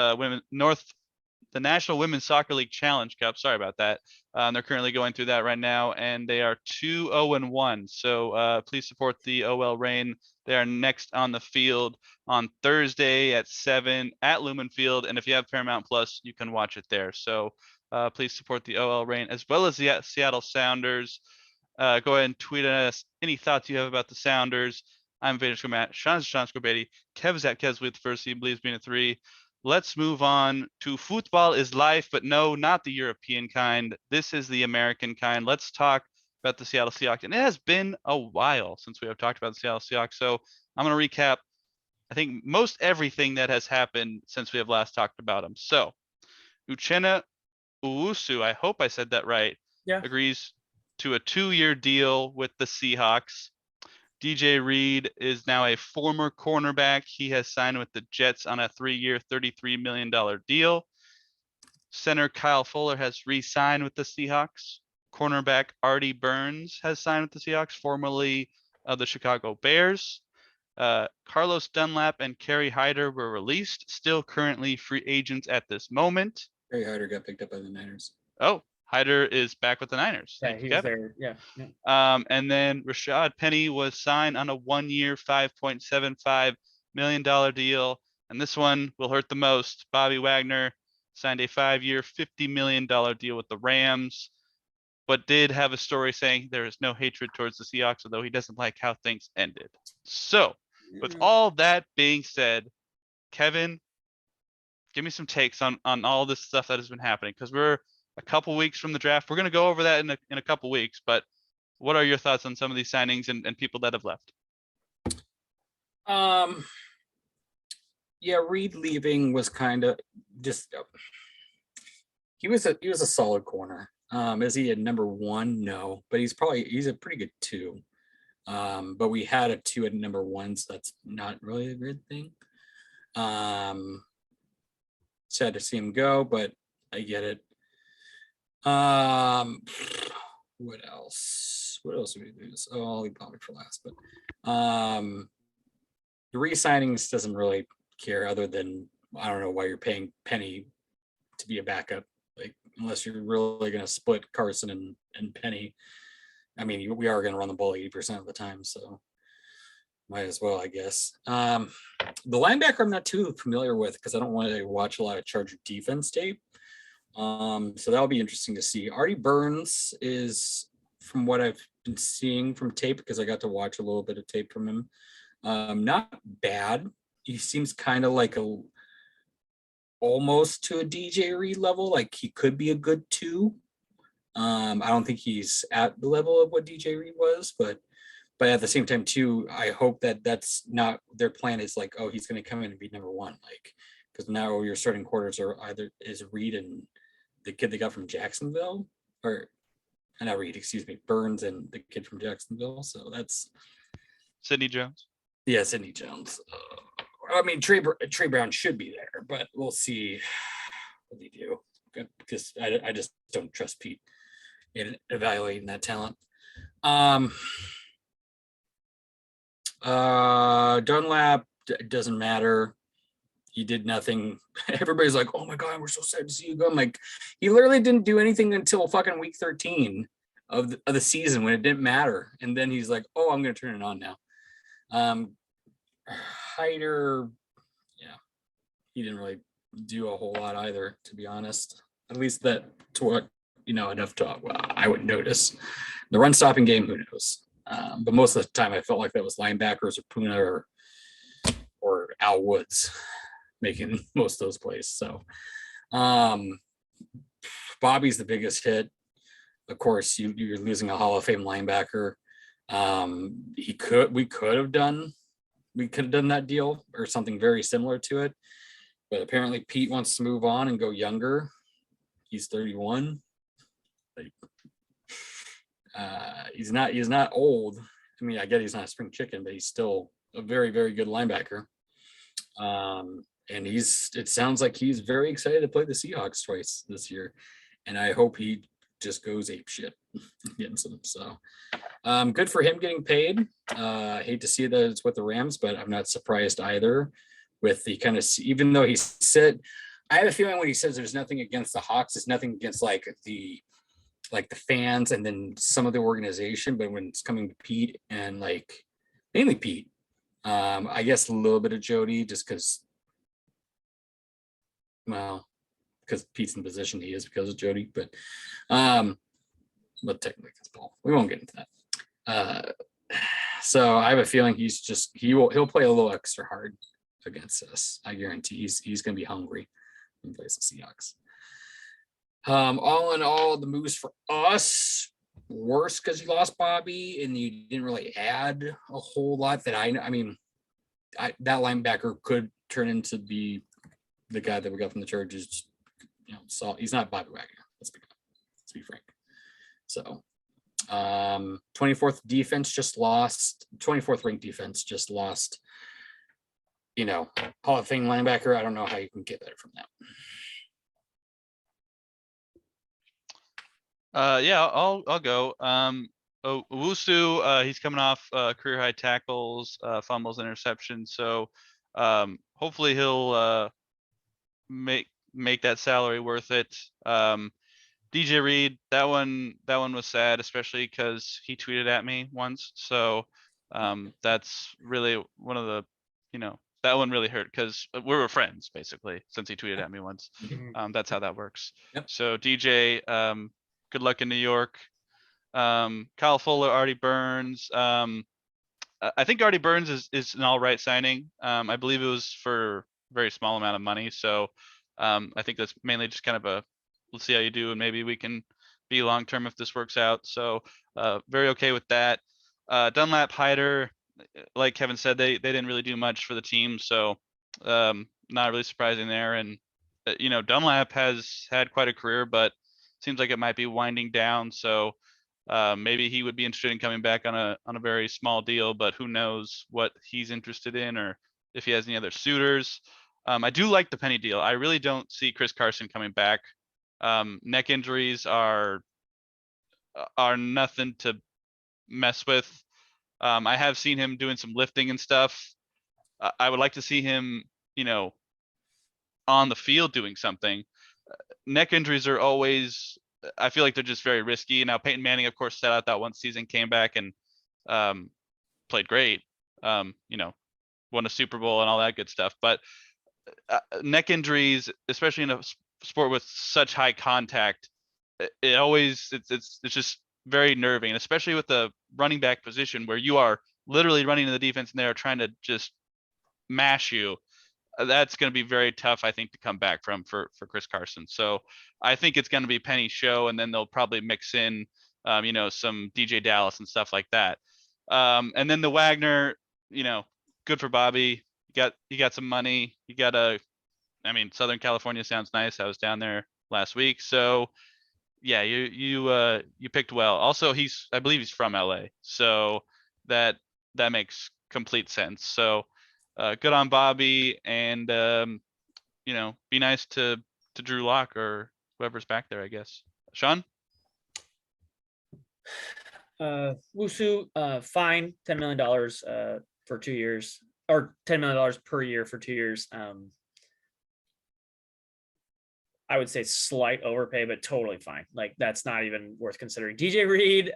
the National Women's Soccer League Challenge Cup. Sorry about that. They're currently going through that right now, and they are 2-0-1. So please support the OL Reign. They are next on the field on Thursday at 7 at Lumen Field, and if you have Paramount Plus, you can watch it there. So please support the OL Reign as well as the Seattle Sounders. Go ahead and tweet at us any thoughts you have about the Sounders. I'm Vader Matt. Sean's Sean Scobeti. Kev's at Kev's with first. He believes being a 3. Let's move on to football is life, but no, not the European kind. This is the American kind. Let's talk about the Seattle Seahawks. And it has been a while since we have talked about the Seattle Seahawks. So I'm going to recap, I think, most everything that has happened since we have last talked about them. So Uchenna Owusu, I hope I said that right, agrees to a 2-year deal with the Seahawks. DJ Reed is now a former cornerback. He has signed with the Jets on a 3-year, $33 million deal. Center Kyle Fuller has re-signed with the Seahawks. Cornerback Artie Burns has signed with the Seahawks, formerly of the Chicago Bears. Carlos Dunlap and Kerry Hyder were released, still currently free agents at this moment. Kerry Hyder got picked up by the Niners. Oh, Hyder is back with the Niners. Yeah, he was there. Yeah. And then Rashad Penny was signed on a 1-year, $5.75 million deal. And this one will hurt the most. Bobby Wagner signed a 5-year, $50 million deal with the Rams, but did have a story saying there is no hatred towards the Seahawks, although he doesn't like how things ended. So with all that being said, Kevin, give me some takes on all this stuff that has been happening, because we're a couple weeks from the draft. We're going to go over that in a couple weeks, but what are your thoughts on some of these signings and people that have left? Yeah, Reed leaving was kind of just he was a solid corner. Is he a number 1? No, but he's a pretty good 2. But we had a 2 at number 1, so that's not really a good thing. Sad to see him go, but I get it. What else? What else do we do? Oh, I'll leave probably for last, but the re-signings doesn't really care, other than I don't know why you're paying Penny to be a backup, like unless you're really going to split Carson and Penny. I mean, we are going to run the ball 80% of the time, so might as well, I guess. The linebacker I'm not too familiar with because I don't want to watch a lot of Charger defense tape. So that'll be interesting to see. Artie Burns is, from what I've been seeing from tape, because I got to watch a little bit of tape from him, not bad. He seems kind of like almost to a DJ Reed level, like he could be a good 2. I don't think he's at the level of what DJ Reed was, but at the same time too, I hope that that's not their plan, is like, oh, he's going to come in and be number 1, like, because now your starting quarters are either is Reed and the kid they got from Jacksonville, or not Reed, excuse me, Burns and the kid from Jacksonville. So that's Sidney Jones. yeah, Sidney Jones. I mean, Trey Brown should be there, but we'll see what they do, because I just don't trust Pete in evaluating that talent. Dunlap doesn't matter. He did nothing. Everybody's like, "Oh my god, we're so sad to see you go." I'm like, he literally didn't do anything until fucking week 13 of the season when it didn't matter, and then he's like, "Oh, I'm gonna turn it on now." Hyder, yeah, he didn't really do a whole lot either, to be honest. At least that to what enough to I would notice. The run stopping game, who knows? But most of the time, I felt like that was linebackers or Puna or Al Woods making most of those plays. So Bobby's the biggest hit. Of course, you're losing a Hall of Fame linebacker. We could have done that deal or something very similar to it, but apparently Pete wants to move on and go younger. He's 31. Like, he's not old. I mean, I get he's not a spring chicken, but he's still a very, very good linebacker. And it sounds like he's very excited to play the Seahawks twice this year. And I hope he just goes ape shit against them. So good for him getting paid. Hate to see that it's with the Rams, but I'm not surprised either with the kind of, even though he said, I have a feeling when he says there's nothing against the Hawks, it's nothing against like the fans and then some of the organization, but when it's coming to Pete and like mainly Pete, I guess a little bit of Jody, just because Pete's in the position he is because of Jody, but technically it's Paul. We won't get into that. So I have a feeling he'll play a little extra hard against us. I guarantee he's going to be hungry when he plays the Seahawks. All in all, the moves for us worse because you lost Bobby and you didn't really add a whole lot that I mean, that linebacker could turn into the guy that we got from the Chargers. So he's not Bobby Wagner. Let's be frank. So 24th defense just lost. 24th ranked defense just lost. Hall of Fame linebacker. I don't know how you can get better from that. Yeah, I'll go. Owusu, he's coming off career high tackles, fumbles, interceptions. So hopefully he'll make that salary worth it. DJ Reed, that one was sad, especially because he tweeted at me once. So that's really one of the, that one really hurt because we were friends basically since he tweeted at me once. That's how that works. Yep. So DJ, good luck in New York. Kyle Fuller, Artie Burns. I think Artie Burns is an all right signing. I believe it was for a very small amount of money. So I think that's mainly just kind of let's see how you do, and maybe we can be long term if this works out. So very okay with that. Dunlap, Hyder, like Kevin said, they didn't really do much for the team, so not really surprising there. And Dunlap has had quite a career, but seems like it might be winding down. So maybe he would be interested in coming back on a very small deal, but who knows what he's interested in or if he has any other suitors. I do like the Penny deal. I really don't see Chris Carson coming back. Neck injuries are nothing to mess with. I have seen him doing some lifting and stuff. I would like to see him, on the field doing something. Neck injuries are always, I feel like they're just very risky. Now Peyton Manning, of course, sat out that one season, came back and played great. Won a Super Bowl and all that good stuff. But neck injuries, especially in a sport with such high contact, it's just very nerving, and especially with the running back position where you are literally running in the defense and they're trying to just mash you. That's going to be very tough, I think, to come back from for Chris Carson. So I think it's going to be Penny's show, and then they'll probably mix in, some DJ Dallas and stuff like that. And then the Wagner, good for Bobby. You got some money. You got a I mean, Southern California sounds nice. I was down there last week, so yeah, you picked well. Also, I believe he's from LA, so that makes complete sense. So good on Bobby, and be nice to Drew Lock or whoever's back there, I guess. Sean? Wusu, fine, $10 million for 2 years, or $10 million per year for 2 years. I would say slight overpay, but totally fine. Like, that's not even worth considering. DJ Reed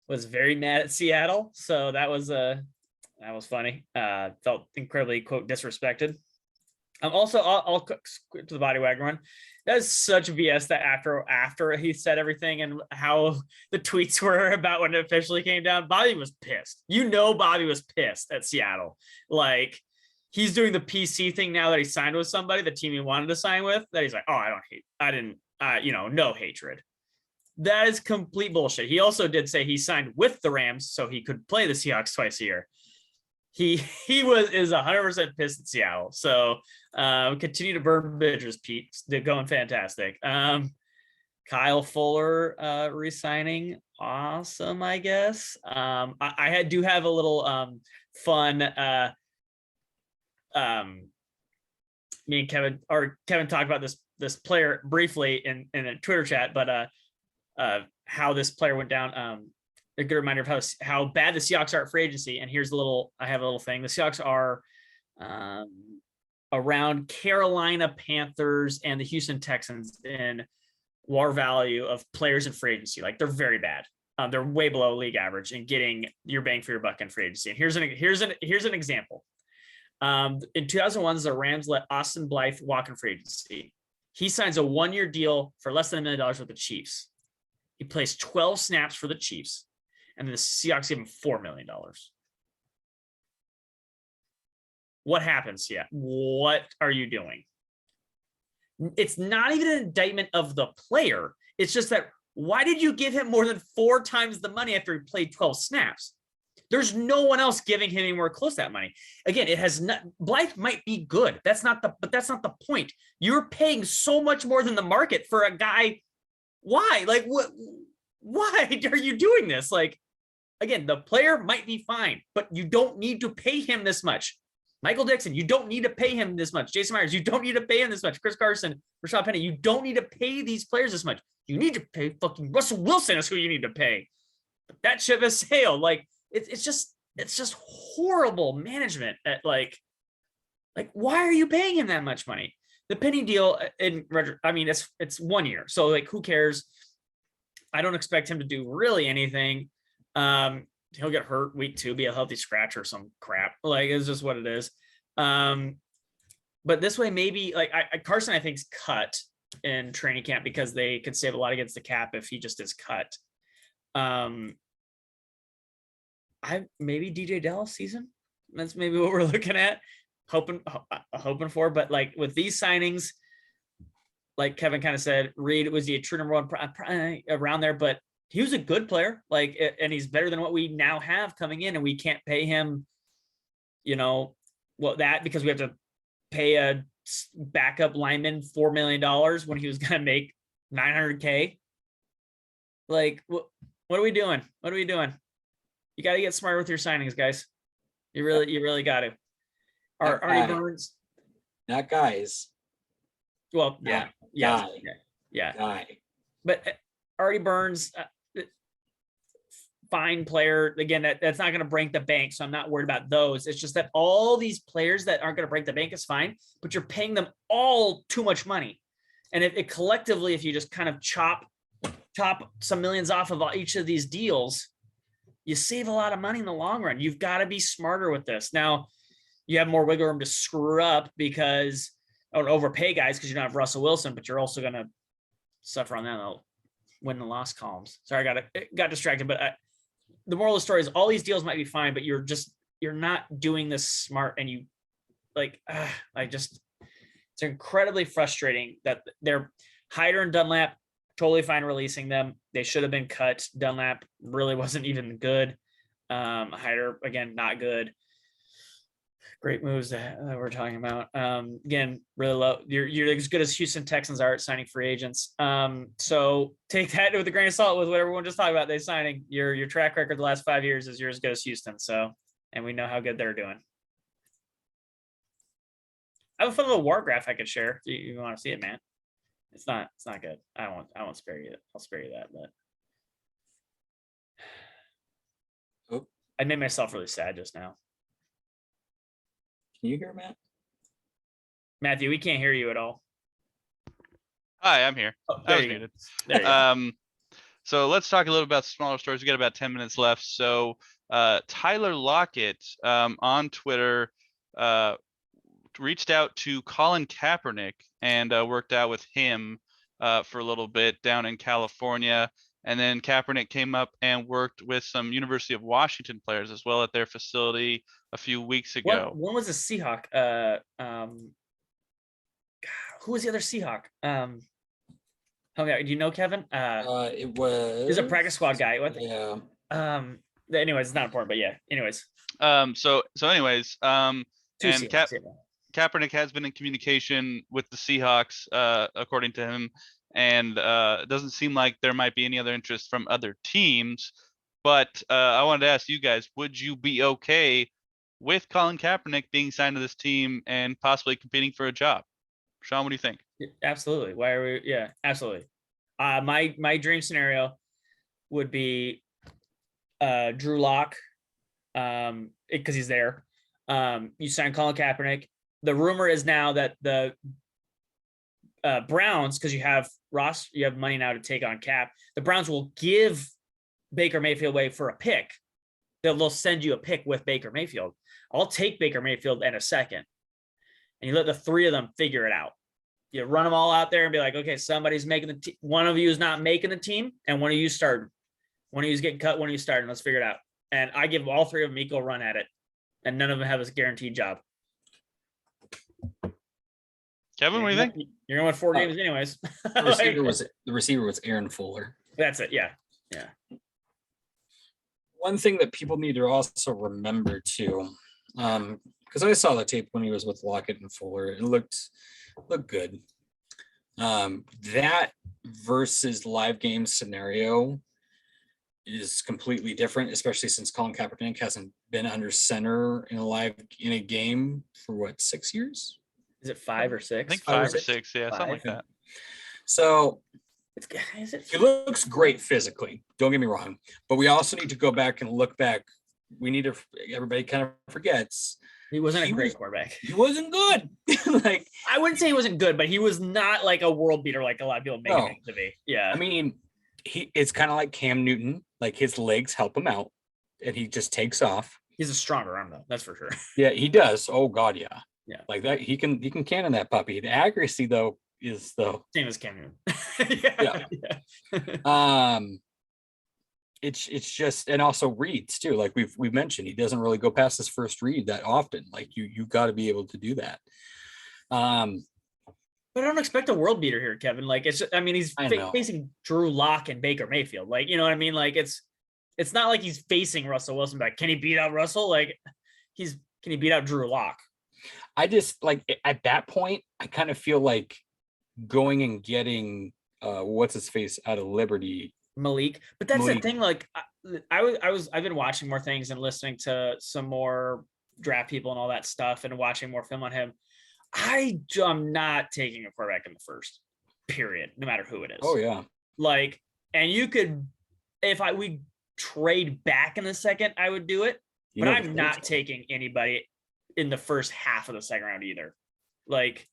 was very mad at Seattle, so that was funny. Felt incredibly, quote, disrespected. Also, I'll to the body wagon one. That's such BS that after he said everything and how the tweets were about when it officially came down, Bobby was pissed. Bobby was pissed at Seattle. Like, he's doing the PC thing now that he signed with somebody, the team he wanted to sign with, that he's like, oh, no hatred. That is complete bullshit. He also did say he signed with the Rams so he could play the Seahawks twice a year. He is 100% pissed at Seattle. So continue to burn bridges, Pete. They're going fantastic. Kyle Fuller re-signing, awesome, I guess. I do have a little fun. Me and Kevin talked about this player briefly in a Twitter chat, but how this player went down. A good reminder of how bad the Seahawks are at free agency. And here's I have a little thing. The Seahawks are around Carolina Panthers and the Houston Texans in WAR value of players in free agency. Like, they're very bad. They're way below league average in getting your bang for your buck in free agency. And here's an example. In 2001, the Rams let Austin Blythe walk in free agency. He signs a 1-year deal for less than $1 million with the Chiefs. He plays 12 snaps for the Chiefs, and the Seahawks give him $4 million. What happens here? What are you doing? It's not even an indictment of the player. It's just that, why did you give him more than 4 times the money after he played 12 snaps? There's no one else giving him anywhere close to that money. Again, it has not. Blythe might be good. That's not the point. You're paying so much more than the market for a guy. Why? Like, what? Why are you doing this? Like, again, the player might be fine, but you don't need to pay him this much. Michael Dixon, you don't need to pay him this much. Jason Myers, you don't need to pay him this much. Chris Carson, Rashad Penny, you don't need to pay these players this much. You need to pay fucking Russell Wilson is who you need to pay. But that ship has sailed. Like, it's just horrible management at like why are you paying him that much money? The Penny deal it's 1 year, so like, who cares? I don't expect him to do really anything. He'll get hurt week 2, be a healthy scratch or some crap. Like, it's just what it is. But this way, maybe like Carson, I think, is cut in training camp because they could save a lot against the cap if he just is cut. Maybe DJ Dallas season. That's maybe what we're looking at, hoping for. But like, with these signings, like Kevin kind of said, Reed was the true number 1 around there, but he was a good player. Like, and he's better than what we now have coming in, and we can't pay him, because we have to pay a backup lineman $4 million when he was going to make $900K. Like, what are we doing? What are we doing? You got to get smarter with your signings, guys. You really got to. Artie Burns. Not guys. Well, yeah. Guy. But Artie Burns, fine player. Again, that's not going to break the bank, so I'm not worried about those. It's just that all these players that aren't going to break the bank is fine, but you're paying them all too much money. And if collectively, if you just kind of chop some millions off of each of these deals, you save a lot of money in the long run. You've got to be smarter with this. Now, you have more wiggle room to screw up because or overpay guys because you don't have Russell Wilson, but you're also going to suffer on that win and loss columns. Sorry, I got distracted. But the moral of the story is all these deals might be fine, but you're not doing this smart, and you it's incredibly frustrating that they're Hyder and Dunlap. Totally fine releasing them. They should have been cut. Dunlap really wasn't even good. Hyder, again, not good. Great moves that we're talking about. Again, really low. You're as good as Houston Texans are at signing free agents. So take that with a grain of salt with what everyone just talked about. They signing your track record the last 5 years is you're as good as Houston. So, and we know how good they're doing. I have a fun little war graph I could share if you want to see it, man. It's not good. I won't spare you. I'll spare you that, but I made myself really sad just now. Can you hear Matt? Matthew, we can't hear you at all. Hi, I'm here. Oh, I was muted. There you go. So let's talk a little about smaller stories. We got about 10 minutes left. So Tyler Lockett on Twitter reached out to Colin Kaepernick and worked out with him for a little bit down in California. And then Kaepernick came up and worked with some University of Washington players as well at their facility a few weeks ago. One was a Seahawk. Who was the other Seahawk? Okay, do you know Kevin? It was a practice squad guy. What? Yeah. Anyways, it's not important, but yeah. Anyways. So anyways, and Seahawks, Kaepernick has been in communication with the Seahawks, according to him, and it doesn't seem like there might be any other interest from other teams. But I wanted to ask you guys, would you be okay with Colin Kaepernick being signed to this team and possibly competing for a job? Sean, what do you think? Absolutely. Why are we? Yeah, absolutely. My dream scenario would be Drew Lock, because he's there. You sign Colin Kaepernick. The rumor is now that the Browns, because you have money now to take on Cap. The Browns will give Baker Mayfield away for a pick. They'll send you a pick with Baker Mayfield. I'll take Baker Mayfield in a second. And you let the three of them figure it out. You run them all out there and be like, okay, somebody's making the team. One of you is not making the team, and one of you starting. One of you is getting cut, one of you starting. Let's figure it out. And I give all three of them equal run at it, and none of them have a guaranteed job. Kevin, what do you think? You're going to win 4 games anyways. The receiver was Aaron Fuller. That's it. Yeah. One thing that people need to also remember too, because I saw the tape when he was with Lockett and Fuller, it looked good. That versus live game scenario is completely different, especially since Colin Kaepernick hasn't been under center in a game for 6 years? Is it 5 or 6? I think 5 or 6, yeah, something like that. So he looks great physically, don't get me wrong, but we also need to go back and look back. Everybody kind of forgets he wasn't a great quarterback. He wasn't good. Like, I wouldn't say he wasn't good, but he was not like a world beater like a lot of people make him to be. Yeah. I mean, it's kind of like Cam Newton, like his legs help him out and he just takes off. He's a stronger arm though, that's for sure. Yeah, he does. Oh God, yeah. Yeah. Like that, he can cannon that puppy. The accuracy though is same as Cam Newton. Yeah. It's just, and also reads too. Like we've mentioned, he doesn't really go past his first read that often. Like you got to be able to do that. But I don't expect a world beater here, Kevin. Like he's facing Drew Lock and Baker Mayfield. Like, you know what I mean? Like it's not like he's facing Russell Wilson. But can he beat out Russell? Like can he beat out Drew Lock? I just like at that point, I kind of feel like going and getting what's his face out of Liberty. Malik, but that's the thing. Like I've been watching more things and listening to some more draft people and all that stuff and watching more film on him. I'm not taking a quarterback in the first period, no matter who it is. Oh yeah. Like, and you could, we trade back in the second, I would do it, but I'm not taking anybody in the first half of the second round either. Like,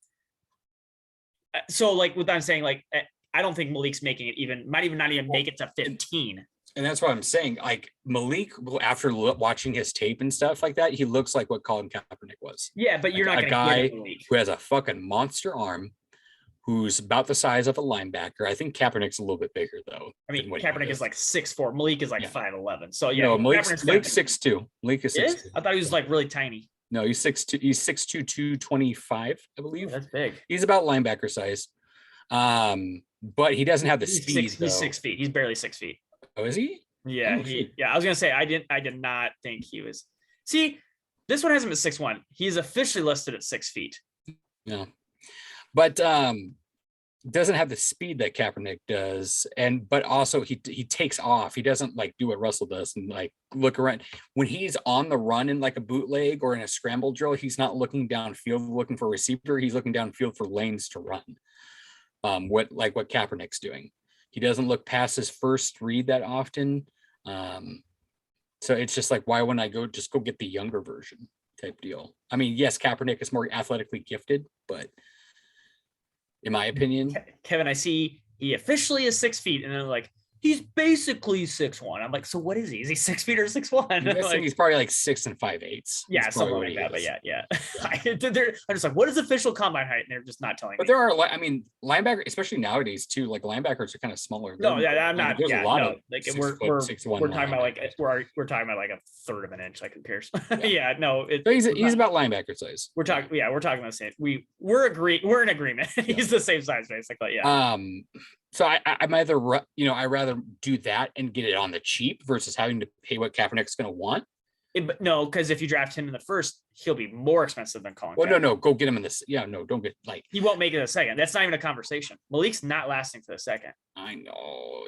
so like what I'm saying, like, I don't think Malik's making it not even make it to 15. And that's what I'm saying. Like Malik, after watching his tape and stuff like that, he looks like what Colin Kaepernick was. Yeah, but you're not a guy who has a fucking monster arm, who's about the size of a linebacker. I think Kaepernick's a little bit bigger though. I mean, Kaepernick is like 6'4". Malik is like 5'11". So yeah, no, Malik's 6'2". Malik is 6'2". I thought he was like really tiny. No, he's 6'2". He's 6'2", 225, I believe. Oh, that's big. He's about linebacker size. But he doesn't have the speed. He's 6 feet. He's barely 6 feet. Oh, is he? Yeah, Oh, I was gonna say I did not think he was. See, This one has him at 6'1". He's officially listed at 6 feet. Yeah, but doesn't have the speed that Kaepernick does, but also he takes off. He doesn't like do what Russell does and like look around when he's on the run in like a bootleg or in a scramble drill. He's not looking downfield looking for a receiver. He's looking downfield for lanes to run. What Kaepernick's doing. He doesn't look past his first read that often. So it's just like, why wouldn't I go get the younger version type deal? I mean, yes, Kaepernick is more athletically gifted, but in my opinion, Kevin, I see he officially is 6 feet, and they're like, he's basically 6'1". I'm like, so what is he? Is he 6 feet or 6'1"? Like, he's probably like 6 5/8. Yeah, something like that. But yeah. I'm just like, what is official combine height? And they're just not telling me. But there are, I mean, linebackers, especially nowadays too. Like linebackers are kind of smaller. No, yeah, I'm not. There's a lot of like 6 we're foot, 6'1" we're talking about like we're talking about like a third of an inch, like in Pierce. Yeah, no, so he's about linebacker size. We're talking about the same. We're in agreement. He's the same size, basically. Yeah. So I'm either, I rather do that and get it on the cheap versus having to pay what Kaepernick's going to want. But no, because if you draft him in the first, he'll be more expensive than Colin. Well, no, go get him in this. Yeah, no, don't get like. He won't make it a second. That's not even a conversation. Malik's not lasting to the second. I know.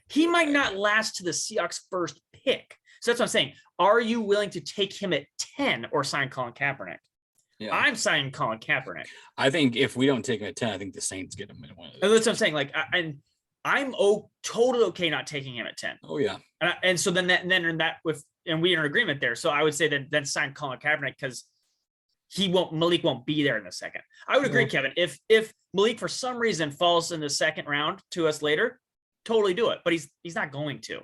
He might not last to the Seahawks' first pick. So that's what I'm saying. Are you willing to take him at 10 or sign Colin Kaepernick? Yeah. I'm signing Colin Kaepernick. I think if we don't take him at 10, I think the Saints get him in one of those. And that's what I'm saying. Like, I'm totally okay not taking him at 10. Oh yeah. And so then we are in agreement there. So I would say then sign Colin Kaepernick because Malik won't be there in the second. I would agree, Kevin. If Malik for some reason falls in the second round to us later, totally do it. But he's not going to.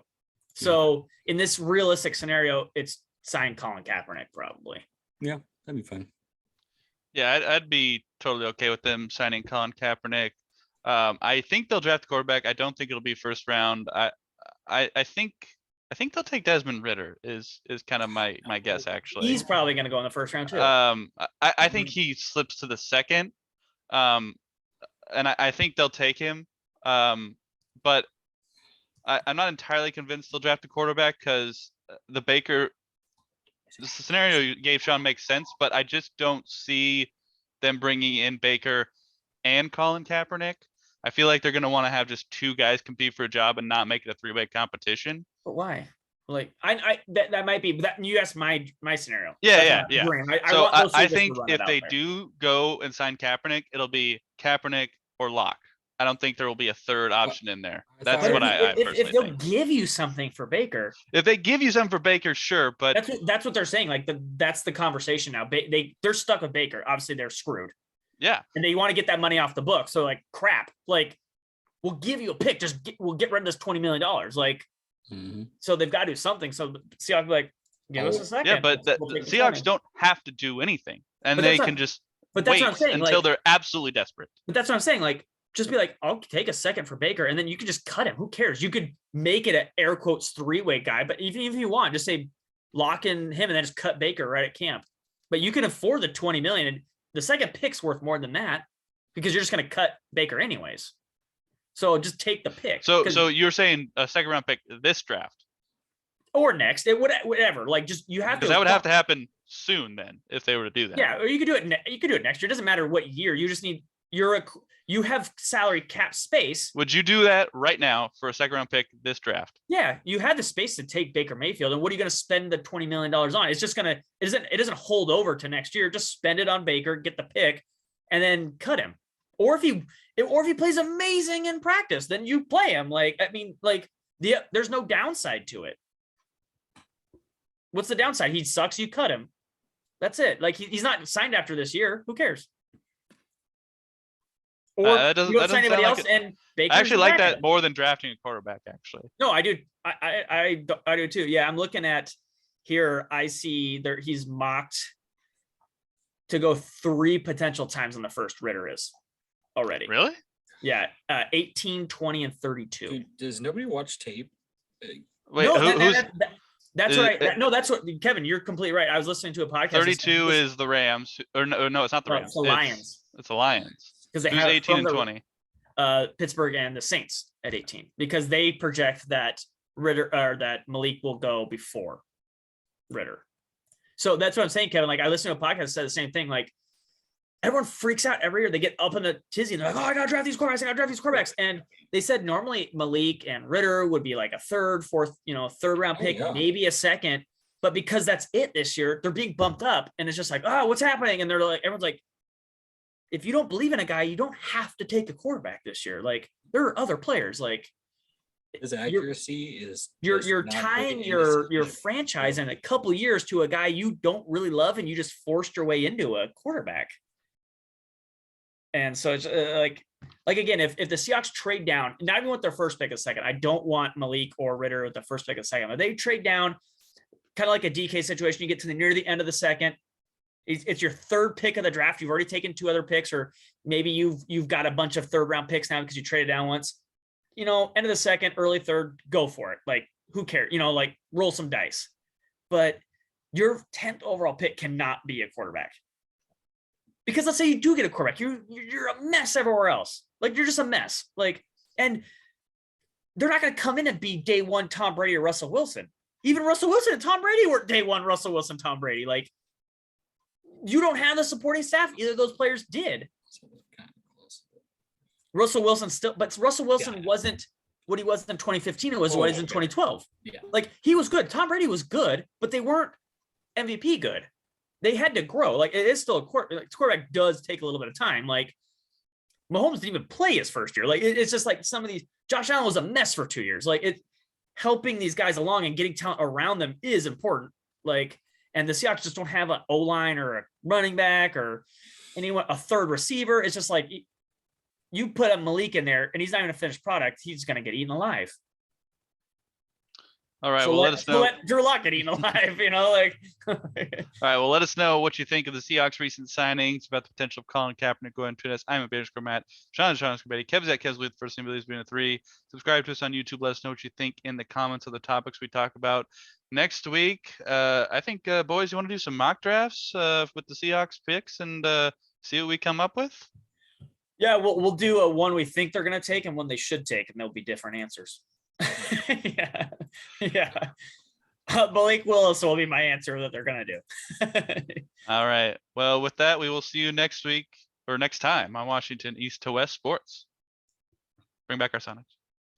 So in this realistic scenario, it's sign Colin Kaepernick probably. Yeah, that'd be fun. Yeah, I'd be totally okay with them signing Colin Kaepernick. I think they'll draft the quarterback. I don't think it'll be first round. I think they'll take Desmond Ridder is kind of my guess actually. He's probably going to go in the first round too. I think he slips to the second. And I think they'll take him. But I'm not entirely convinced they'll draft a quarterback because the scenario you gave, Sean, makes sense, but I just don't see them bringing in Baker and Colin Kaepernick. I feel like they're going to want to have just two guys compete for a job and not make it a three-way competition. But why? Like that might be that you asked my scenario. Yeah. I think if they do go and sign Kaepernick, it'll be Kaepernick or Locke. I don't think there will be a third option in there. That's what I personally think. If they'll give you something for Baker. If they give you something for Baker, sure, but that's what they're saying. Like that's the conversation now. They're stuck with Baker. Obviously, they're screwed. Yeah, and they want to get that money off the book. So like, crap. Like, we'll give you a pick. We'll get rid of this $20 million. Like, so they've got to do something. So the Seahawks like, give us a second. Yeah, but the Seahawks don't have to do anything, and they can just wait until they're absolutely desperate. But that's what I'm saying. Like, just be like, I'll take a second for Baker, and then you can just cut him. Who cares? You could make it an air quotes three-way guy, but even if you want, just say lock in him and then just cut Baker right at camp. But you can afford the $20 million, and the second pick's worth more than that because you're just going to cut Baker anyways. So just take the pick. So you're saying a second round pick this draft or next, whatever. Like just you have to. Because that would have to happen soon then if they were to do that. Yeah, or you could do it. You could do it next year. It doesn't matter what year. You just need. You have salary cap space. Would you do that right now for a second round pick this draft? Yeah, you had the space to take Baker Mayfield, and what are you going to spend the $20 million on? It's just it doesn't hold over to next year. Just spend it on Baker, get the pick, and then cut him. Or if he plays amazing in practice, then you play him. There's no downside to it. What's the downside? He sucks. You cut him. That's it. Like he's not signed after this year. Who cares? Or that doesn't sign anybody else, and Baker's I actually like that more than drafting a quarterback. Actually, no, I do. I do too. Yeah, I'm looking at here. I see there he's mocked to go 3 potential times on the first. Ritter is already. Really? Yeah, 18, 20, and 32. Dude, does nobody watch tape? Wait, no, that's right. No, that's what Kevin. You're completely right. I was listening to a podcast. 32 is the Rams, or no, it's not the Rams. It's the Lions. It's the Lions. Because they have 18 and 20. Pittsburgh and the Saints at 18 because they project that Ritter or that Malik will go before Ritter. So that's what I'm saying, Kevin. Like I listened to a podcast that said the same thing. Like everyone freaks out every year. They get up in a tizzy and they're like, oh, I gotta draft these quarterbacks. I gotta draft these quarterbacks. And they said normally Malik and Ritter would be like a third, fourth, third round pick, maybe a second. But because that's it this year, they're being bumped up. And it's just like, oh, what's happening? And they're like, everyone's like, if you don't believe in a guy, you don't have to take the quarterback this year. Like there are other players. Like his accuracy is you're tying your franchise in a couple of years to a guy you don't really love, and you just forced your way into a quarterback. And so it's like again, if the Seahawks trade down, not even with their first pick a second, I don't want Malik or Ritter with the first pick a second. If they trade down, kind of like a DK situation, you get to near the end of the second. It's your third pick of the draft. You've already taken 2 other picks, or maybe you've got a bunch of third round picks now because you traded down once. End of the second, early third, go for it. Like who cares? Like roll some dice. But your 10th overall pick cannot be a quarterback. Because let's say you do get a quarterback, you're a mess everywhere else. Like you're just a mess. Like, and they're not going to come in and be day one Tom Brady or Russell Wilson. Even Russell Wilson and Tom Brady were day one Russell Wilson, Tom Brady. Like, you don't have the supporting staff. Either of those players did. Russell Wilson but Russell Wilson wasn't what he was in 2015. It was what he was in 2012. Yeah. Like he was good. Tom Brady was good, but they weren't MVP good. They had to grow. Like it is still a quarterback does take a little bit of time. Like Mahomes didn't even play his first year. Like it's just like some of these. Josh Allen was a mess for 2 years. Like it helping these guys along and getting talent around them is important. Like. And the Seahawks just don't have an O-line or a running back or a third receiver. It's just like you put a Malik in there and he's not even a finished product. He's going to get eaten alive. All right. So well, let us know. Let Drew Lock get eaten alive, like. All right. Well, let us know what you think of the Seahawks' recent signings, about the potential of Colin Kaepernick going to us. I'm a Bears Matt. Sean's Scobetti. Kev's at Kev's with first name believes being a 3. Subscribe to us on YouTube. Let us know what you think in the comments of the topics we talk about. Next week, I think, boys, you want to do some mock drafts with the Seahawks picks and see what we come up with? Yeah, we'll do a one we think they're going to take and one they should take, and there'll be different answers. Yeah. Malik Willis will be my answer that they're going to do. All right. Well, with that, we will see you next week or next time on Washington East to West Sports. Bring back our Sonics.